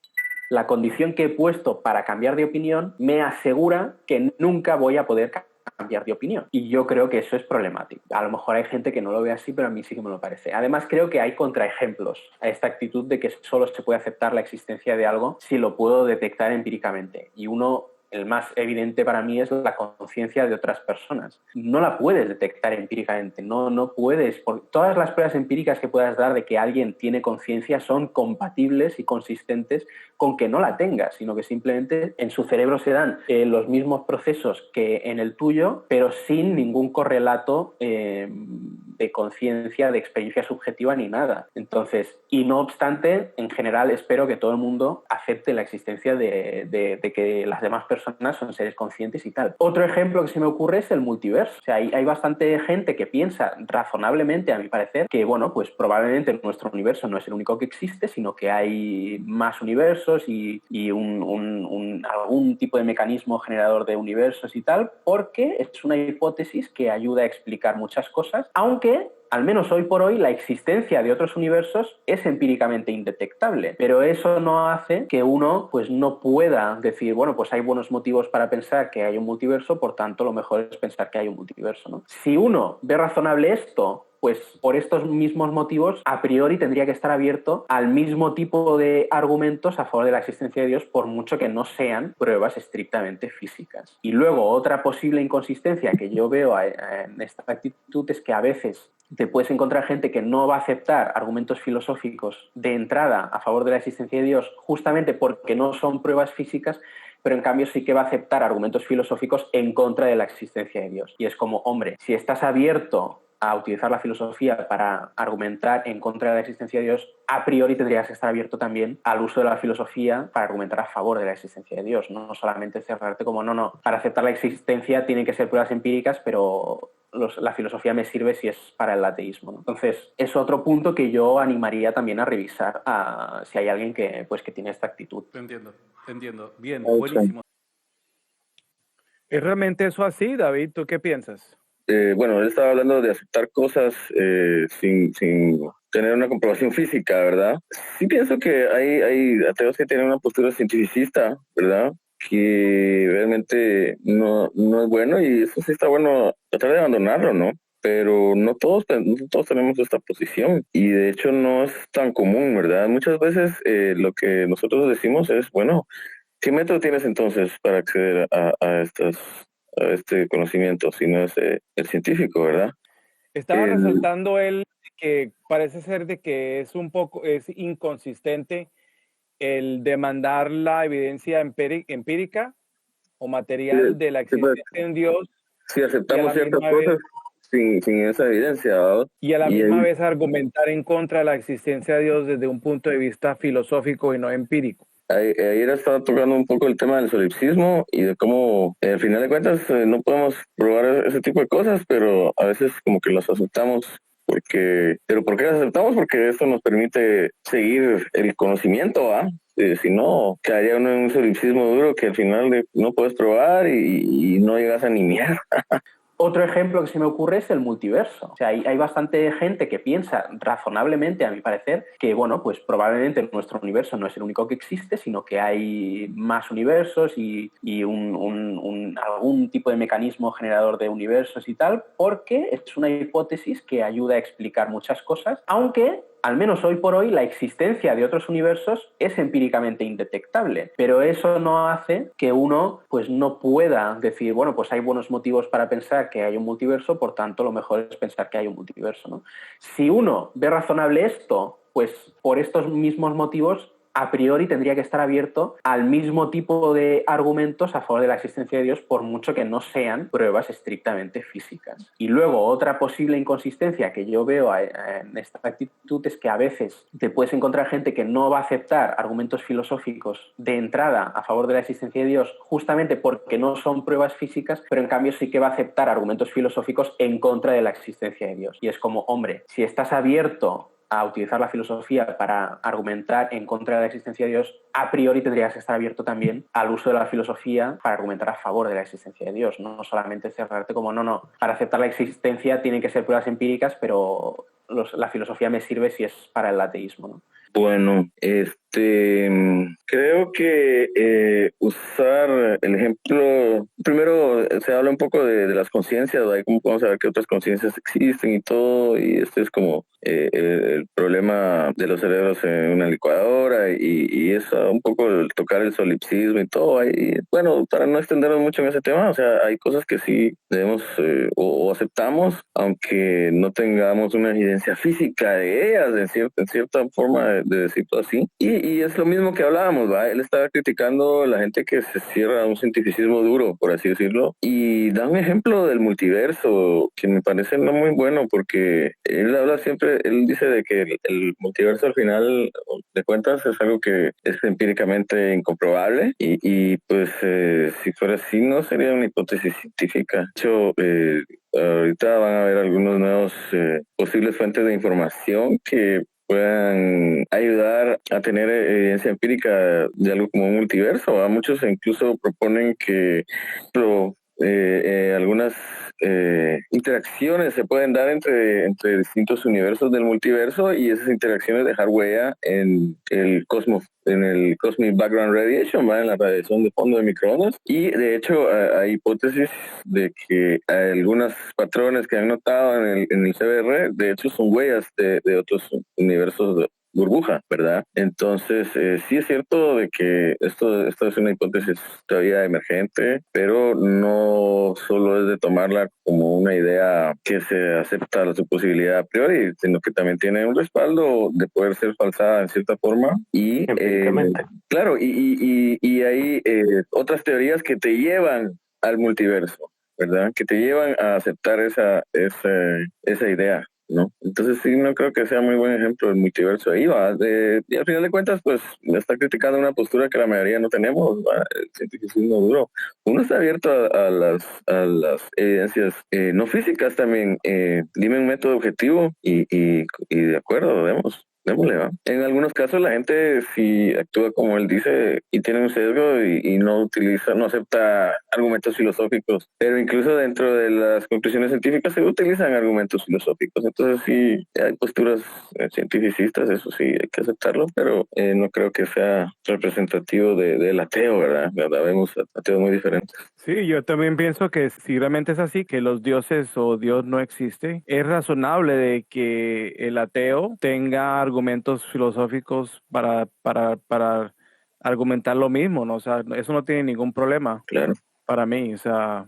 La condición que he puesto para cambiar de opinión me asegura que nunca voy a poder cambiar de opinión. Y yo creo que eso es problemático. A lo mejor hay gente que no lo ve así, pero a mí sí que me lo parece. Además, creo que hay contraejemplos a esta actitud de que solo se puede aceptar la existencia de algo si lo puedo detectar empíricamente. Y uno, el más evidente para mí, es la conciencia de otras personas. No la puedes detectar empíricamente, no puedes. Todas las pruebas empíricas que puedas dar de que alguien tiene conciencia son compatibles y consistentes con que no la tenga, sino que simplemente en su cerebro se dan los mismos procesos que en el tuyo, pero sin ningún correlato de conciencia, de experiencia subjetiva ni nada. Entonces, y no obstante, en general espero que todo el mundo acepte la existencia de que las demás personas son seres conscientes y tal. Otro ejemplo que se me ocurre es el multiverso. O sea, hay bastante gente que piensa razonablemente, a mi parecer, que bueno, pues probablemente nuestro universo no es el único que existe, sino que hay más universos y algún tipo de mecanismo generador de universos y tal, porque es una hipótesis que ayuda a explicar muchas cosas, aunque al menos hoy por hoy la existencia de otros universos es empíricamente indetectable, pero eso no hace que uno pues no pueda decir, bueno, pues hay buenos motivos para pensar que hay un multiverso, por tanto lo mejor es pensar que hay un multiverso, ¿no? Si uno ve razonable esto, pues por estos mismos motivos, a priori tendría que estar abierto al mismo tipo de argumentos a favor de la existencia de Dios, por mucho que no sean pruebas estrictamente físicas. Y luego, otra posible inconsistencia que yo veo en esta actitud es que a veces te puedes encontrar gente que no va a aceptar argumentos filosóficos de entrada a favor de la existencia de Dios, justamente porque no son pruebas físicas, pero en cambio sí que va a aceptar argumentos filosóficos en contra de la existencia de Dios. Y es como, hombre, si estás abierto a utilizar la filosofía para argumentar en contra de la existencia de Dios, a priori tendrías que estar abierto también al uso de la filosofía para argumentar a favor de la existencia de Dios, no solamente cerrarte como, no, para aceptar la existencia tienen que ser pruebas empíricas, pero la filosofía me sirve si es para el ateísmo, ¿no? Entonces, es otro punto que yo animaría también a revisar si hay alguien que tiene esta actitud. Te entiendo. Bien, buenísimo. ¿Es realmente eso así, David? ¿Tú qué piensas? Bueno, él estaba hablando de aceptar cosas sin tener una comprobación física, ¿verdad? Sí pienso que hay ateos que tienen una postura cientificista, ¿verdad? Que realmente no es bueno, y eso sí está bueno tratar de abandonarlo, ¿no? Pero no todos tenemos esta posición, y de hecho no es tan común, ¿verdad? Muchas veces lo que nosotros decimos es, bueno, ¿qué método tienes entonces para acceder a este conocimiento, si no es el científico, ¿verdad? Estaba resaltando él que parece ser de que es inconsistente el demandar la evidencia empírica o material de la existencia de un Dios. Si aceptamos ciertas cosas sin esa evidencia, ¿verdad? Y a la misma vez argumentar en contra de la existencia de Dios desde un punto de vista filosófico y no empírico. Ayer estaba tocando un poco el tema del solipsismo y de cómo, al final de cuentas, no podemos probar ese tipo de cosas, pero a veces como que las aceptamos. ¿Pero por qué las aceptamos? Porque esto nos permite seguir el conocimiento, ¿va? Si no, quedaría uno en un solipsismo duro que al final no puedes probar y no llegas a ni mierda. Otro ejemplo que se me ocurre es el multiverso. O sea, hay bastante gente que piensa razonablemente, a mi parecer, que bueno, pues probablemente nuestro universo no es el único que existe, sino que hay más universos y algún tipo de mecanismo generador de universos y tal, porque es una hipótesis que ayuda a explicar muchas cosas, aunque al menos hoy por hoy, la existencia de otros universos es empíricamente indetectable, pero eso no hace que uno pues no pueda decir, bueno, pues hay buenos motivos para pensar que hay un multiverso, por tanto lo mejor es pensar que hay un multiverso, ¿no? Si uno ve razonable esto, pues por estos mismos motivos a priori tendría que estar abierto al mismo tipo de argumentos a favor de la existencia de Dios, por mucho que no sean pruebas estrictamente físicas. Y luego otra posible inconsistencia que yo veo en esta actitud es que a veces te puedes encontrar gente que no va a aceptar argumentos filosóficos de entrada a favor de la existencia de Dios justamente porque no son pruebas físicas, pero en cambio sí que va a aceptar argumentos filosóficos en contra de la existencia de Dios. Y es como, hombre, si estás abierto a utilizar la filosofía para argumentar en contra de la existencia de Dios, a priori tendrías que estar abierto también al uso de la filosofía para argumentar a favor de la existencia de Dios, no solamente cerrarte como no, para aceptar la existencia tienen que ser pruebas empíricas, pero la filosofía me sirve si es para el ateísmo, ¿no? Bueno, creo que usar el ejemplo, primero se habla un poco de las conciencias, ¿verdad? Cómo podemos saber que otras conciencias existen y todo, y esto es como el problema de los cerebros en una licuadora y eso, un poco el tocar el solipsismo y todo. Y bueno, para no extendernos mucho en ese tema, o sea, hay cosas que sí debemos o aceptamos, aunque no tengamos una evidencia física de ellas, en cierta forma de decirlo así. Y es lo mismo que hablábamos, ¿va? Él estaba criticando a la gente que se cierra a un cientificismo duro, por así decirlo, y da un ejemplo del multiverso que me parece no muy bueno, porque él habla siempre, él dice de que el multiverso al final de cuentas es algo que es empíricamente incomprobable y pues si fuera así no sería una hipótesis científica. De hecho, ahorita van a haber algunos nuevos posibles fuentes de información que puedan ayudar a tener evidencia empírica de algo como un multiverso. A muchos incluso proponen que algunas interacciones se pueden dar entre distintos universos del multiverso y esas interacciones dejar huella en el cosmos, en el Cosmic Background Radiation, ¿va? En la radiación de fondo de microondas. Y de hecho hay hipótesis de que algunos patrones que han notado en el CBR de hecho son huellas de otros universos de burbuja, ¿verdad? Entonces, sí es cierto de que esto es una hipótesis todavía emergente, pero no solo es de tomarla como una idea que se acepta su posibilidad a priori, sino que también tiene un respaldo de poder ser falsada en cierta forma y claro, y hay otras teorías que te llevan al multiverso, ¿verdad? Que te llevan a aceptar esa idea, ¿no? Entonces sí, no creo que sea muy buen ejemplo del multiverso ahí, ¿va? Y al final de cuentas, pues, está criticando una postura que la mayoría no tenemos, ¿va? El cientificismo duro. Uno está abierto a las evidencias no físicas también. Dime un método objetivo y de acuerdo, démosle, ¿va? En algunos casos la gente sí actúa como él dice y tiene un sesgo y no acepta argumentos filosóficos, pero incluso dentro de las conclusiones científicas se utilizan argumentos filosóficos. Entonces sí, hay posturas cientificistas, eso sí, hay que aceptarlo, pero no creo que sea representativo del ateo, ¿verdad? Vemos ateos muy diferentes. Sí, yo también pienso que si realmente es así, que los dioses o Dios no existe, es razonable de que el ateo tenga argumentos filosóficos para argumentar lo mismo, ¿no? O sea, eso no tiene ningún problema. Claro. Para mí, o sea...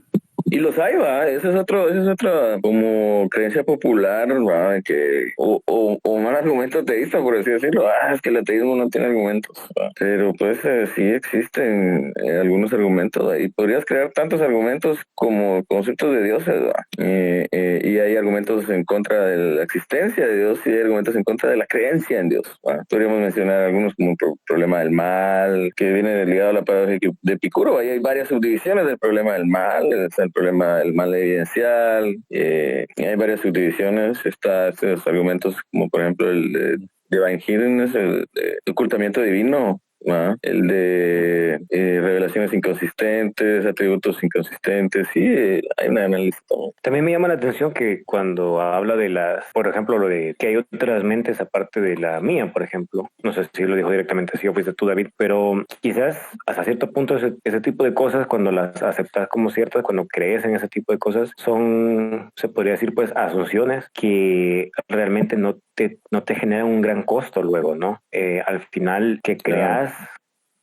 Y los hay, va, esa es otra como creencia popular, va, que o un argumento ateísta, por así decirlo, es que el ateísmo no tiene argumentos, va. Pero pues sí existen algunos argumentos, y podrías crear tantos argumentos como conceptos de dioses, va. Y hay argumentos en contra de la existencia de Dios y hay argumentos en contra de la creencia en Dios, va. Podríamos mencionar algunos como el problema del mal, que viene ligado a la paradoja de Epicuro. Ahí hay varias subdivisiones del problema del mal, el problema del mal evidencial, hay varias subdivisiones, está estos argumentos como por ejemplo el de Divine Hiddenness, el de ocultamiento divino, ¿no? El de revelaciones inconsistentes, atributos inconsistentes, sí, hay un análisis también. También me llama la atención que cuando habla de por ejemplo, lo de que hay otras mentes aparte de la mía, por ejemplo, no sé si lo dijo directamente así o fuiste tú, David, pero quizás hasta cierto punto ese tipo de cosas, cuando las aceptas como ciertas, cuando crees en ese tipo de cosas, son, se podría decir, pues, asunciones que realmente no te generan un gran costo luego, ¿no? Al final, que creas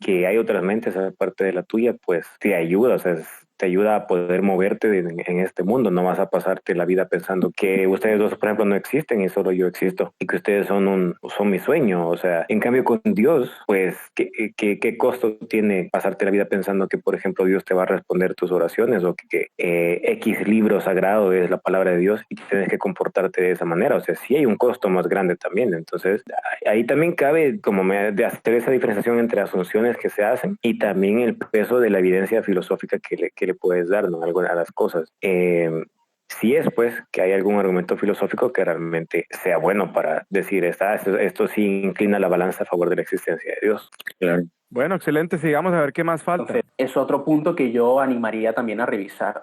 que hay otras mentes aparte de la tuya, pues te ayuda, o sea, te ayuda a poder moverte en este mundo. No vas a pasarte la vida pensando que ustedes dos, por ejemplo, no existen y solo yo existo y que ustedes son mi sueño. O sea, en cambio con Dios, pues, ¿qué costo tiene pasarte la vida pensando que, por ejemplo, Dios te va a responder tus oraciones o que X libro sagrado es la palabra de Dios y tienes que comportarte de esa manera? O sea, sí hay un costo más grande también. Entonces, ahí también cabe como de hacer esa diferenciación entre asunciones que se hacen y también el peso de la evidencia filosófica que le puedes dar, ¿no? A las cosas. Si es, pues, que hay algún argumento filosófico que realmente sea bueno para decir, esto sí inclina la balanza a favor de la existencia de Dios. Claro. Bueno, excelente. Sigamos a ver qué más falta. Entonces, es otro punto que yo animaría también a revisar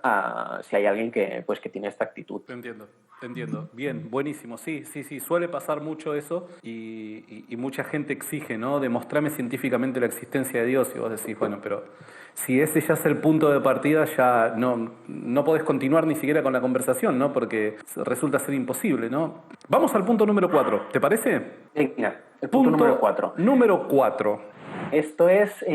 si hay alguien que tiene esta actitud. Te entiendo. Bien, buenísimo. Sí, suele pasar mucho eso y mucha gente exige, ¿no? Demostrame científicamente la existencia de Dios y vos decís, bueno, pero si ese ya es el punto de partida, ya no podés continuar ni siquiera con la conversación, ¿no? Porque resulta ser imposible, ¿no? Vamos al punto número 4, ¿te parece? Venga, el punto número 4. Número 4. Esto es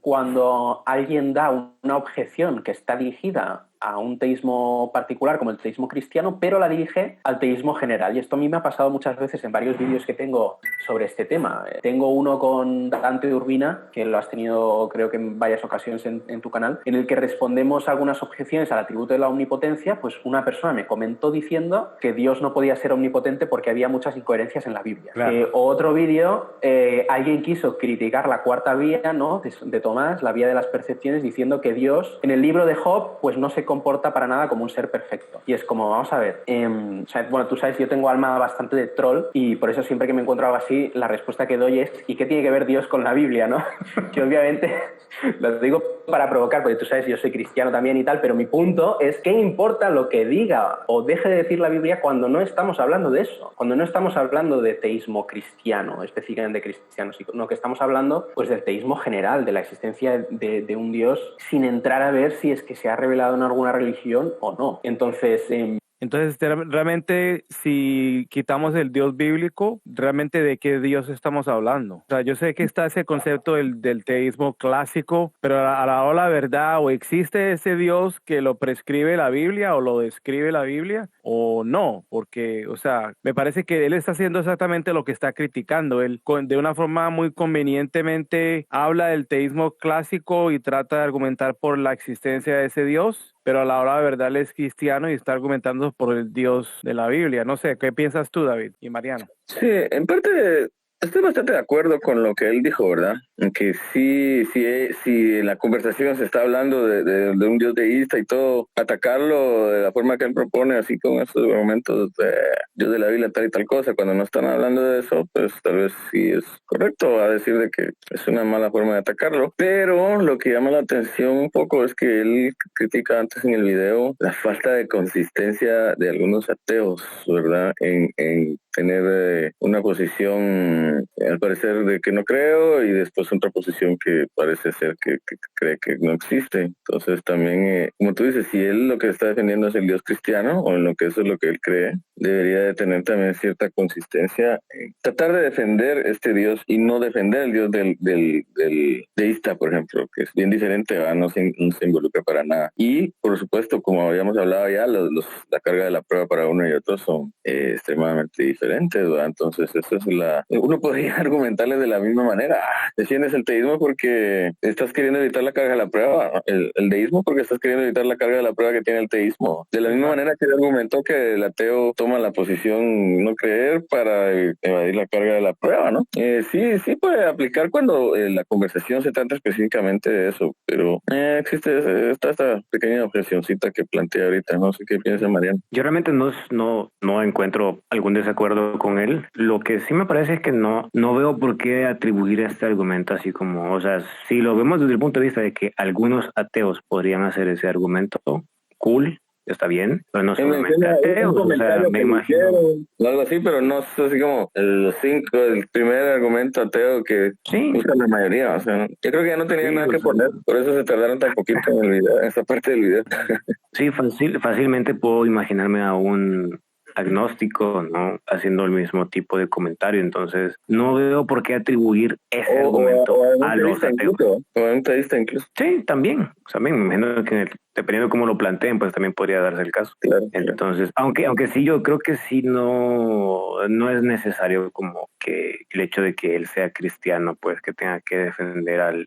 cuando alguien da una objeción que está dirigida a un teísmo particular como el teísmo cristiano, pero la dirige al teísmo general. Y esto a mí me ha pasado muchas veces en varios vídeos que tengo sobre este tema. Tengo uno con Dante Urbina, que lo has tenido creo que en varias ocasiones en tu canal, en el que respondemos algunas objeciones al atributo de la omnipotencia. Pues una persona me comentó diciendo que Dios no podía ser omnipotente porque había muchas incoherencias en la Biblia. Claro. Otro vídeo, alguien quiso criticar la cuarta vía, ¿no?, de Tomás, la vía de las percepciones, diciendo que Dios en el libro de Job pues no se comporta para nada como un ser perfecto. Y es como, vamos a ver, bueno, tú sabes, yo tengo alma bastante de troll y por eso siempre que me encuentro algo así, la respuesta que doy es ¿y qué tiene que ver Dios con la Biblia, no? Que obviamente lo digo para provocar, porque tú sabes, yo soy cristiano también y tal, pero mi punto es ¿qué importa lo que diga o deje de decir la Biblia cuando no estamos hablando de eso? Cuando no estamos hablando de teísmo cristiano, específicamente cristiano, sino que estamos hablando pues del teísmo general, de la existencia de un Dios, sin entrar a ver si es que se ha revelado en alguna religión o no. Entonces, realmente, si quitamos el Dios bíblico, realmente ¿de qué Dios estamos hablando? O sea, yo sé que está ese concepto del teísmo clásico, pero a la hora de la verdad, o existe ese Dios que lo prescribe la Biblia o lo describe la Biblia, o no, porque, o sea, me parece que él está haciendo exactamente lo que está criticando. Él, de una forma muy convenientemente, habla del teísmo clásico y trata de argumentar por la existencia de ese Dios, pero a la hora de verdad él es cristiano y está argumentando por el Dios de la Biblia. No sé, ¿qué piensas tú, David y Mariano? Sí, en parte estoy bastante de acuerdo con lo que él dijo, ¿verdad? Que sí, en la conversación se está hablando de un Dios deísta y todo, atacarlo de la forma que él propone, así con esos argumentos de Dios de la Biblia, tal y tal cosa, cuando no están hablando de eso, pues tal vez sí es correcto a decir de que es una mala forma de atacarlo, pero lo que llama la atención un poco es que él critica antes en el video la falta de consistencia de algunos ateos, ¿verdad? En tener una posición, al parecer, de que no creo, y después otra posición que parece ser que cree que no existe. Entonces también, como tú dices, si él lo que está defendiendo es el Dios cristiano, o en lo que eso es lo que él cree, debería de tener también cierta consistencia en tratar de defender este Dios y no defender el Dios del deísta, por ejemplo, que es bien diferente, ¿verdad? No se involucra para nada. Y, por supuesto, como habíamos hablado ya, la carga de la prueba para uno y otro son extremadamente diferentes, ¿verdad? Entonces, eso es uno podría argumentarle de la misma manera. Defiendes el teísmo porque estás queriendo evitar la carga de la prueba, el deísmo porque estás queriendo evitar la carga de la prueba que tiene el teísmo. De la misma manera que él argumentó que el ateo toma la posición no creer para evadir la carga de la prueba, ¿no? Sí puede aplicar cuando la conversación se trata específicamente de eso, pero existe esta pequeña objecióncita que plantea ahorita. No sé qué piensa Mariano. Yo realmente no encuentro algún desacuerdo con él. Lo que sí me parece es que no veo por qué atribuir este argumento así como, o sea, si lo vemos desde el punto de vista de que algunos ateos podrían hacer ese argumento, cool, está bien, pero no solamente ateos, o sea, me imagino. Algo así, pero no es así como el primer argumento ateo que usa la mayoría, o sea, yo creo que ya no tenía nada que poner, por eso se tardaron tan poquito en el video, en esta parte del video. Sí, fácilmente puedo imaginarme a un agnóstico, ¿no? Haciendo el mismo tipo de comentario. Entonces, no veo por qué atribuir ese argumento a los ateos. O a un teísta incluso. Sí, también. O sea, me imagino que dependiendo de cómo lo planteen, pues también podría darse el caso. Claro. Entonces, aunque sí, yo creo que sí no es necesario como que el hecho de que él sea cristiano, pues que tenga que defender al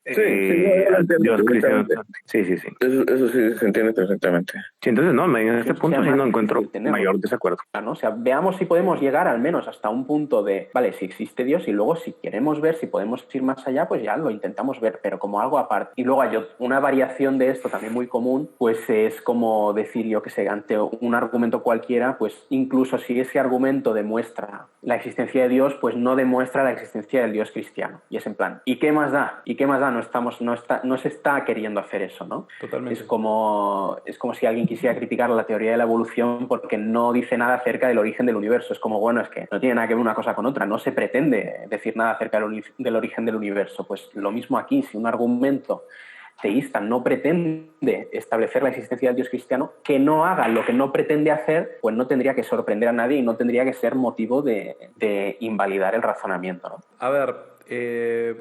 Dios cristiano. Sí. Eso sí se entiende perfectamente. Sí, entonces no, en este punto sí no encuentro mayor desacuerdo. ¿No? O sea, veamos si podemos llegar al menos hasta un punto de, vale, si existe Dios y luego si queremos ver, si podemos ir más allá, pues ya lo intentamos ver, pero como algo aparte. Y luego hay una variación de esto también muy común, pues es como decir, yo que sé, ante un argumento cualquiera, pues incluso si ese argumento demuestra la existencia de Dios, pues no demuestra la existencia del Dios cristiano. Y es en plan, ¿y qué más da? ¿Y qué más da? No se está queriendo hacer eso, ¿no? Totalmente. Es como si alguien quisiera criticar la teoría de la evolución porque no dice nada acerca del origen del universo. Es como, bueno, es que no tiene nada que ver una cosa con otra, no se pretende decir nada acerca del origen del universo. Pues lo mismo aquí, si un argumento teísta no pretende establecer la existencia del Dios cristiano, que no haga lo que no pretende hacer, pues no tendría que sorprender a nadie y no tendría que ser motivo de invalidar el razonamiento, ¿no? A ver,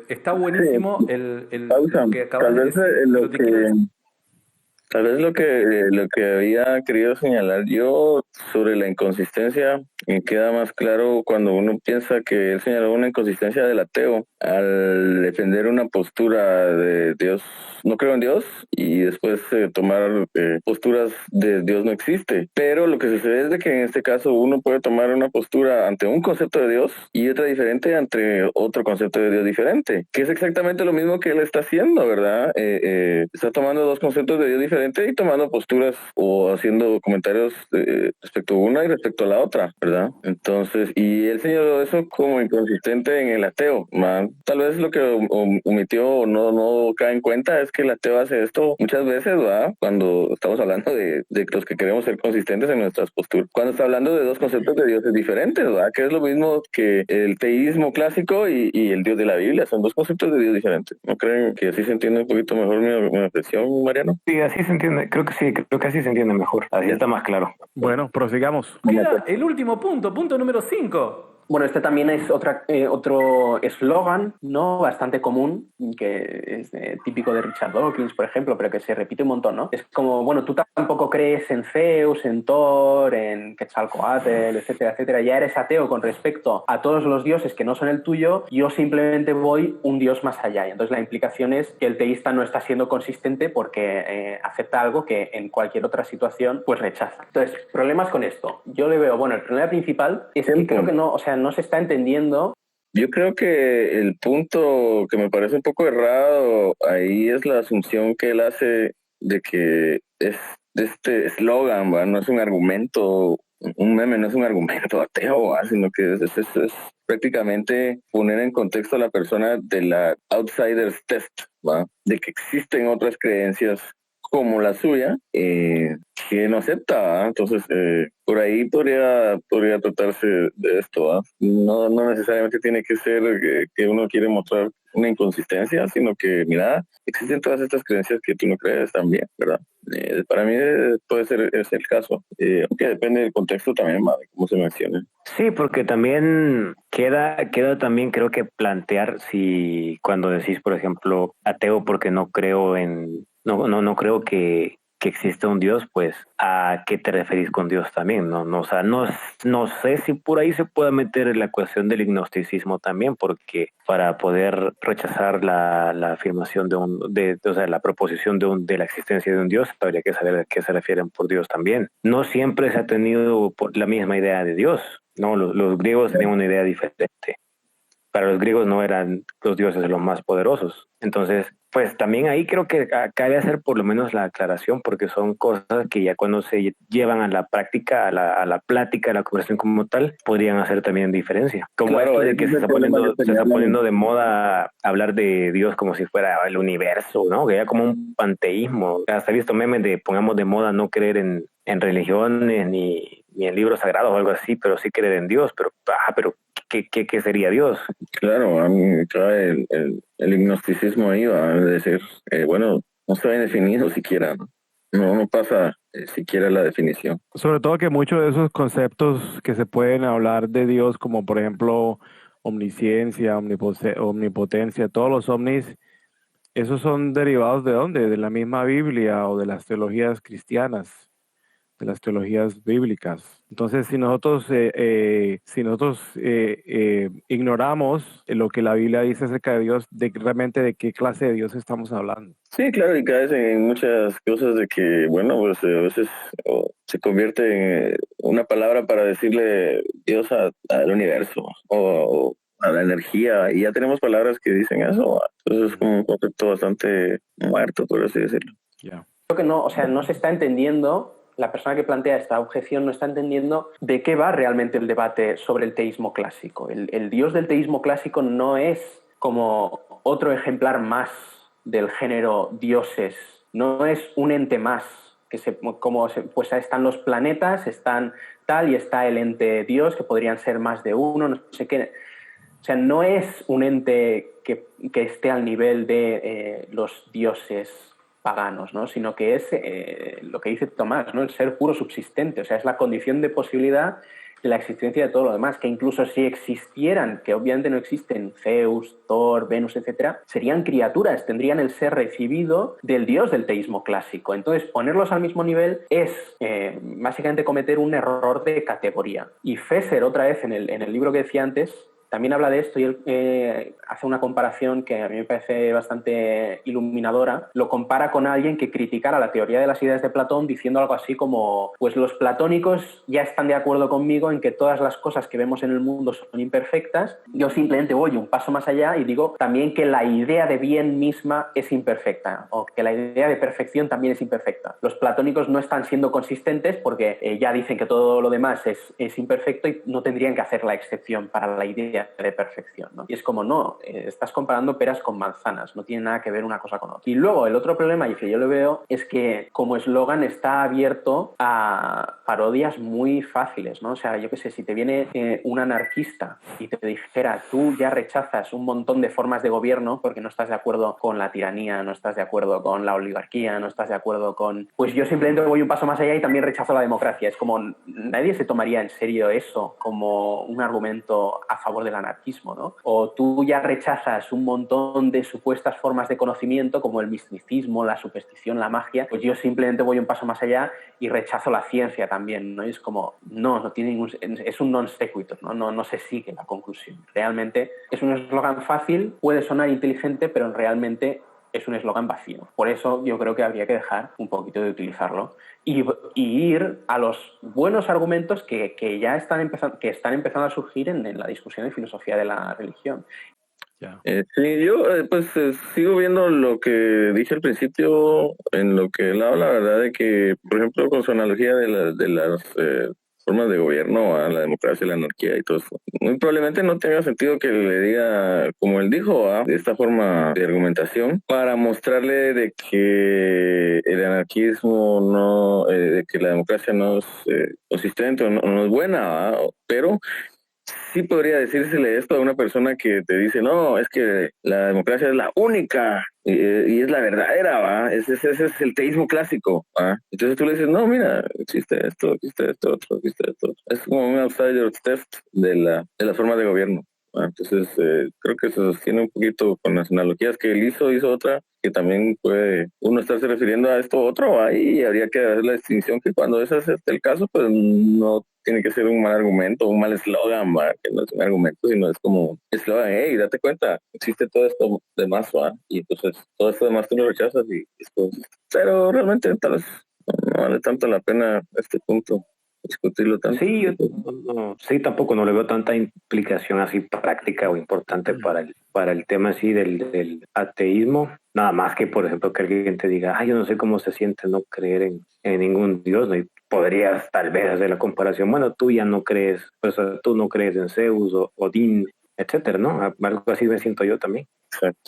está buenísimo Pausa. lo que acabas de decir. Tal vez lo que había querido señalar yo sobre la inconsistencia me queda más claro cuando uno piensa que él señaló una inconsistencia del ateo al defender una postura de Dios, no creo en Dios, y después tomar posturas de Dios no existe. Pero lo que sucede es de que en este caso uno puede tomar una postura ante un concepto de Dios y otra diferente ante otro concepto de Dios diferente, que es exactamente lo mismo que él está haciendo, ¿verdad? Está tomando dos conceptos de Dios diferentes y tomando posturas o haciendo comentarios respecto a una y respecto a la otra, ¿verdad? Entonces, y él señaló eso como inconsistente en el ateo, ¿verdad? Tal vez lo que omitió o no cae en cuenta es que el ateo hace esto muchas veces, ¿verdad? Cuando estamos hablando de los que queremos ser consistentes en nuestras posturas. Cuando está hablando de dos conceptos de dioses diferentes, ¿verdad? Que es lo mismo que el teísmo clásico y el Dios de la Biblia. Son dos conceptos de Dios diferentes. ¿No creen que así se entiende un poquito mejor mi reflexión, Mariano? Sí, así se entiende. Creo que así se entiende mejor. Así está más claro. Bueno, prosigamos. Queda el último punto número 5. Bueno, este también es otro eslogan, ¿no? Bastante común, que es típico de Richard Dawkins, por ejemplo, pero que se repite un montón, ¿no? Es como, bueno, tú tampoco crees en Zeus, en Thor, en Quetzalcóatl, etcétera, etcétera. Ya eres ateo con respecto a todos los dioses que no son el tuyo. Yo simplemente voy un dios más allá. Y entonces la implicación es que el teísta no está siendo consistente porque acepta algo que en cualquier otra situación pues rechaza. Entonces, problemas con esto. Yo le veo, bueno, el problema principal es que creo que no, o sea, no se está entendiendo. Yo creo que el punto que me parece un poco errado ahí es la asunción que él hace de que es este eslogan, no es un argumento, un meme no es un argumento ateo, ¿va? Sino que es prácticamente poner en contexto a la persona de la outsider's test, ¿va? De que existen otras creencias como la suya, que no acepta, ¿va? Entonces, por ahí podría tratarse de esto, ¿va? No necesariamente tiene que ser que uno quiere mostrar una inconsistencia, sino que, mira, existen todas estas creencias que tú no crees también, ¿verdad? Para mí puede ser ese el caso, aunque depende del contexto también, ¿va? De cómo se mencione. Sí, porque también queda también creo que plantear si cuando decís, por ejemplo, ateo porque no creo no creo que existe un Dios, pues ¿a qué te referís con Dios también? O sea, no sé si por ahí se puede meter la cuestión del gnosticismo también, porque para poder rechazar la afirmación o sea, la proposición de la existencia de un Dios, habría que saber a qué se refieren por Dios también. No siempre se ha tenido la misma idea de Dios, ¿no? Los griegos tenían una idea diferente. Para los griegos no eran los dioses los más poderosos. Entonces, pues también ahí creo que cabe hacer por lo menos la aclaración, porque son cosas que ya cuando se llevan a la práctica, a la plática, a la conversación como tal, podrían hacer también diferencia. Como claro, esto de que se está poniendo de moda hablar de Dios como si fuera el universo, ¿no? Que ya como un panteísmo. Hasta he visto memes de pongamos de moda no creer en religiones ni en libros sagrados o algo así, pero sí creer en Dios. Pero ¿qué sería Dios? Claro, a mí trae el gnosticismo ahí, va a decir, bueno, no está bien definido siquiera, ¿no? no pasa siquiera la definición. Sobre todo que muchos de esos conceptos que se pueden hablar de Dios, como por ejemplo omnisciencia, omnipotencia, todos los ovnis, esos son derivados ¿de dónde? De la misma Biblia o de las teologías cristianas, de las teologías bíblicas. Entonces, si nosotros ignoramos lo que la Biblia dice acerca de Dios, realmente de qué clase de Dios estamos hablando. Sí, claro, y caes en muchas cosas de que, bueno, pues a veces se convierte en una palabra para decirle Dios al universo o a la energía, y ya tenemos palabras que dicen eso. Entonces es como un concepto bastante muerto, por así decirlo. Yeah. Creo que no, o sea, no se está entendiendo, la persona que plantea esta objeción no está entendiendo de qué va realmente el debate sobre el teísmo clásico. El Dios del teísmo clásico no es como otro ejemplar más del género dioses, no es un ente más, pues están los planetas, están tal y está el ente Dios, que podrían ser más de uno, no sé qué. O sea, no es un ente que esté al nivel de los dioses paganos, ¿no? Sino que es lo que dice Tomás, ¿no? El ser puro subsistente, o sea, es la condición de posibilidad de la existencia de todo lo demás, que incluso si existieran, que obviamente no existen, Zeus, Thor, Venus, etcétera, serían criaturas, tendrían el ser recibido del dios del teísmo clásico. Entonces, ponerlos al mismo nivel es básicamente cometer un error de categoría. Y Fesser, otra vez, en el libro que decía antes, también habla de esto y él hace una comparación que a mí me parece bastante iluminadora. Lo compara con alguien que criticara la teoría de las ideas de Platón diciendo algo así como, pues los platónicos ya están de acuerdo conmigo en que todas las cosas que vemos en el mundo son imperfectas. Yo simplemente voy un paso más allá y digo también que la idea de bien misma es imperfecta, o que la idea de perfección también es imperfecta. Los platónicos no están siendo consistentes porque ya dicen que todo lo demás es imperfecto y no tendrían que hacer la excepción para la idea de perfección, ¿no? Y es como, no, estás comparando peras con manzanas, no tiene nada que ver una cosa con otra. Y luego el otro problema, y que yo lo veo, es que como eslogan está abierto a parodias muy fáciles, ¿no? O sea, yo qué sé, si te viene un anarquista y te dijera, tú ya rechazas un montón de formas de gobierno porque no estás de acuerdo con la tiranía, no estás de acuerdo con la oligarquía, no estás de acuerdo con... Pues yo simplemente voy un paso más allá y también rechazo la democracia. Es como, nadie se tomaría en serio eso como un argumento a favor del anarquismo, ¿no? O tú ya rechazas un montón de supuestas formas de conocimiento como el misticismo, la superstición, la magia, pues yo simplemente voy un paso más allá y rechazo la ciencia también, ¿no? Y es como, no tiene ningún... es un non sequitur, ¿no? No se sigue la conclusión. Realmente es un eslogan fácil, puede sonar inteligente, pero realmente es un eslogan vacío. Por eso yo creo que habría que dejar un poquito de utilizarlo y ir a los buenos argumentos que ya están empezando a surgir en la discusión de filosofía de la religión. Sí, yo sigo viendo lo que dije al principio en lo que él habla, la verdad, de que, por ejemplo, con su analogía de las formas de gobierno a la democracia, la anarquía y todo eso, muy probablemente no tenga sentido que le diga, como él dijo, de esta forma de argumentación, para mostrarle de que el anarquismo no, de que la democracia no es consistente o no es buena, pero sí podría decírsele esto a una persona que te dice, no, es que la democracia es la única y es la verdadera, ¿va? Ese es el teísmo clásico, ¿va? Entonces tú le dices, no, mira, existe esto otro, existe esto otro. Es como un outsider test de la forma de gobierno, ¿va? Entonces creo que se sostiene un poquito con las analogías que él hizo otra, que también puede uno estarse refiriendo a esto otro, ¿va? Y habría que hacer la distinción que cuando ese es el caso, pues no tiene que ser un mal argumento, un mal eslogan, ¿va? Que no es un argumento, sino es como eslogan, hey, date cuenta, existe todo esto demás, ¿va? Y entonces todo esto demás tú lo rechazas y después... Pero realmente tal vez no vale tanto la pena este punto discutirlo tanto. Sí, yo sí, tampoco no le veo tanta implicación así práctica o importante para el tema así del ateísmo. Nada más que, por ejemplo, que alguien te diga, yo no sé cómo se siente no creer en ningún Dios, ¿no? Y podrías tal vez hacer la comparación. Bueno, tú ya no crees, pues tú no crees en Zeus o Odín, etcétera, ¿no? Algo así me siento yo también,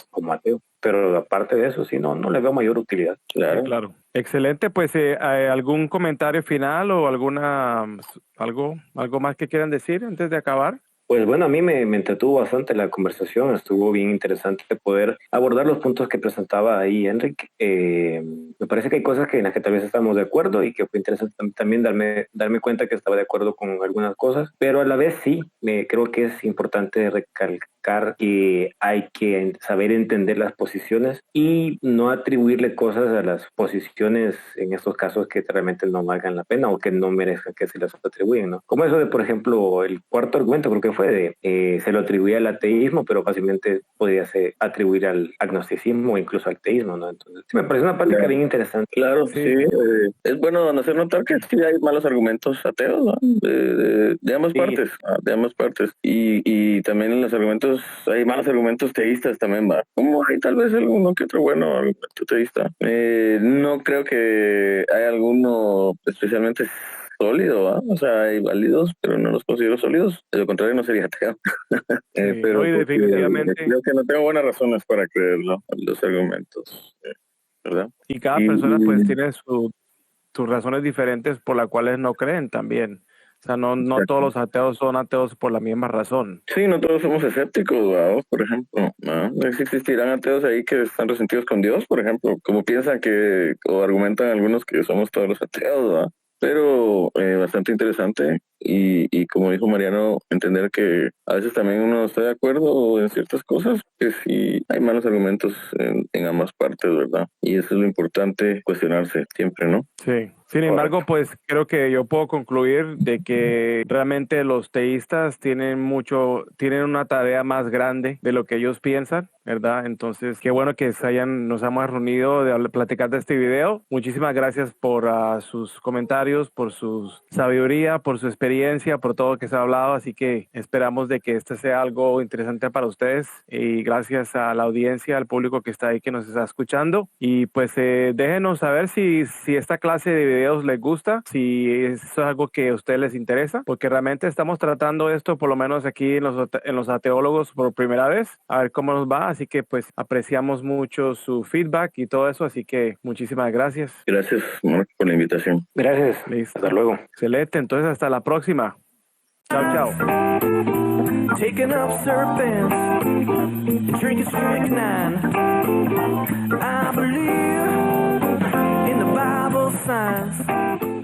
como ateo. Pero aparte de eso, sí, no le veo mayor utilidad. Claro. Excelente, pues ¿algún comentario final o algo más que quieran decir antes de acabar? Pues bueno, a mí me entretuvo bastante la conversación, estuvo bien interesante poder abordar los puntos que presentaba ahí Enrique. Me parece que hay cosas en las que tal vez estamos de acuerdo y que fue interesante también darme cuenta que estaba de acuerdo con algunas cosas, pero a la vez sí, creo que es importante recalcar que hay que saber entender las posiciones y no atribuirle cosas a las posiciones en estos casos que realmente no valgan la pena o que no merezcan que se las atribuyen, ¿no? Como eso de, por ejemplo, el cuarto argumento, creo que fue se lo atribuía al ateísmo, pero fácilmente podía atribuir al agnosticismo o incluso al teísmo, ¿no? Entonces, sí, me parece una práctica bien interesante. Claro, sí. Es bueno hacer notar que sí hay malos argumentos ateos, ¿no? De ambas partes, de ambas partes. Y también en los argumentos, hay malos argumentos teístas también, ¿va? Como hay tal vez alguno que otro bueno argumento teísta. No creo que hay alguno especialmente sólido, ¿va? O sea, hay válidos, pero no los considero sólidos. De lo contrario, no sería ateo. Pero definitivamente. Creo que no tengo buenas razones para creerlo, los argumentos, ¿verdad? Y cada persona pues tiene sus razones diferentes por las cuales no creen también. O sea, no todos los ateos son ateos por la misma razón. Sí, no todos somos escépticos, ¿va? Por ejemplo, ¿no? Existirán ateos ahí que están resentidos con Dios, por ejemplo, como piensan o argumentan algunos que somos todos los ateos, ¿va? Pero bastante interesante y como dijo Mariano, entender que a veces también uno está de acuerdo en ciertas cosas, que sí hay malos argumentos en ambas partes, ¿verdad? Y eso es lo importante, cuestionarse siempre, ¿no? Sí. Sin embargo, pues creo que yo puedo concluir de que realmente los teístas tienen una tarea más grande de lo que ellos piensan, ¿verdad? Entonces, qué bueno que nos hemos reunido de platicar de este video. Muchísimas gracias por sus comentarios, por su sabiduría, por su experiencia, por todo lo que se ha hablado. Así que esperamos de que este sea algo interesante para ustedes y gracias a la audiencia, al público que está ahí, que nos está escuchando. Y pues déjenos saber si esta clase de videos les gusta, si eso es algo que a ustedes les interesa, porque realmente estamos tratando esto, por lo menos aquí en los ateólogos por primera vez, a ver cómo nos va, así que pues apreciamos mucho su feedback y todo eso, así que muchísimas gracias. Gracias, Mark, por la invitación. Gracias. Listo. Hasta luego. Excelente, entonces hasta la próxima. Chao, chao. Taking up serpents, drinking strychnine. I believe in the Bible signs.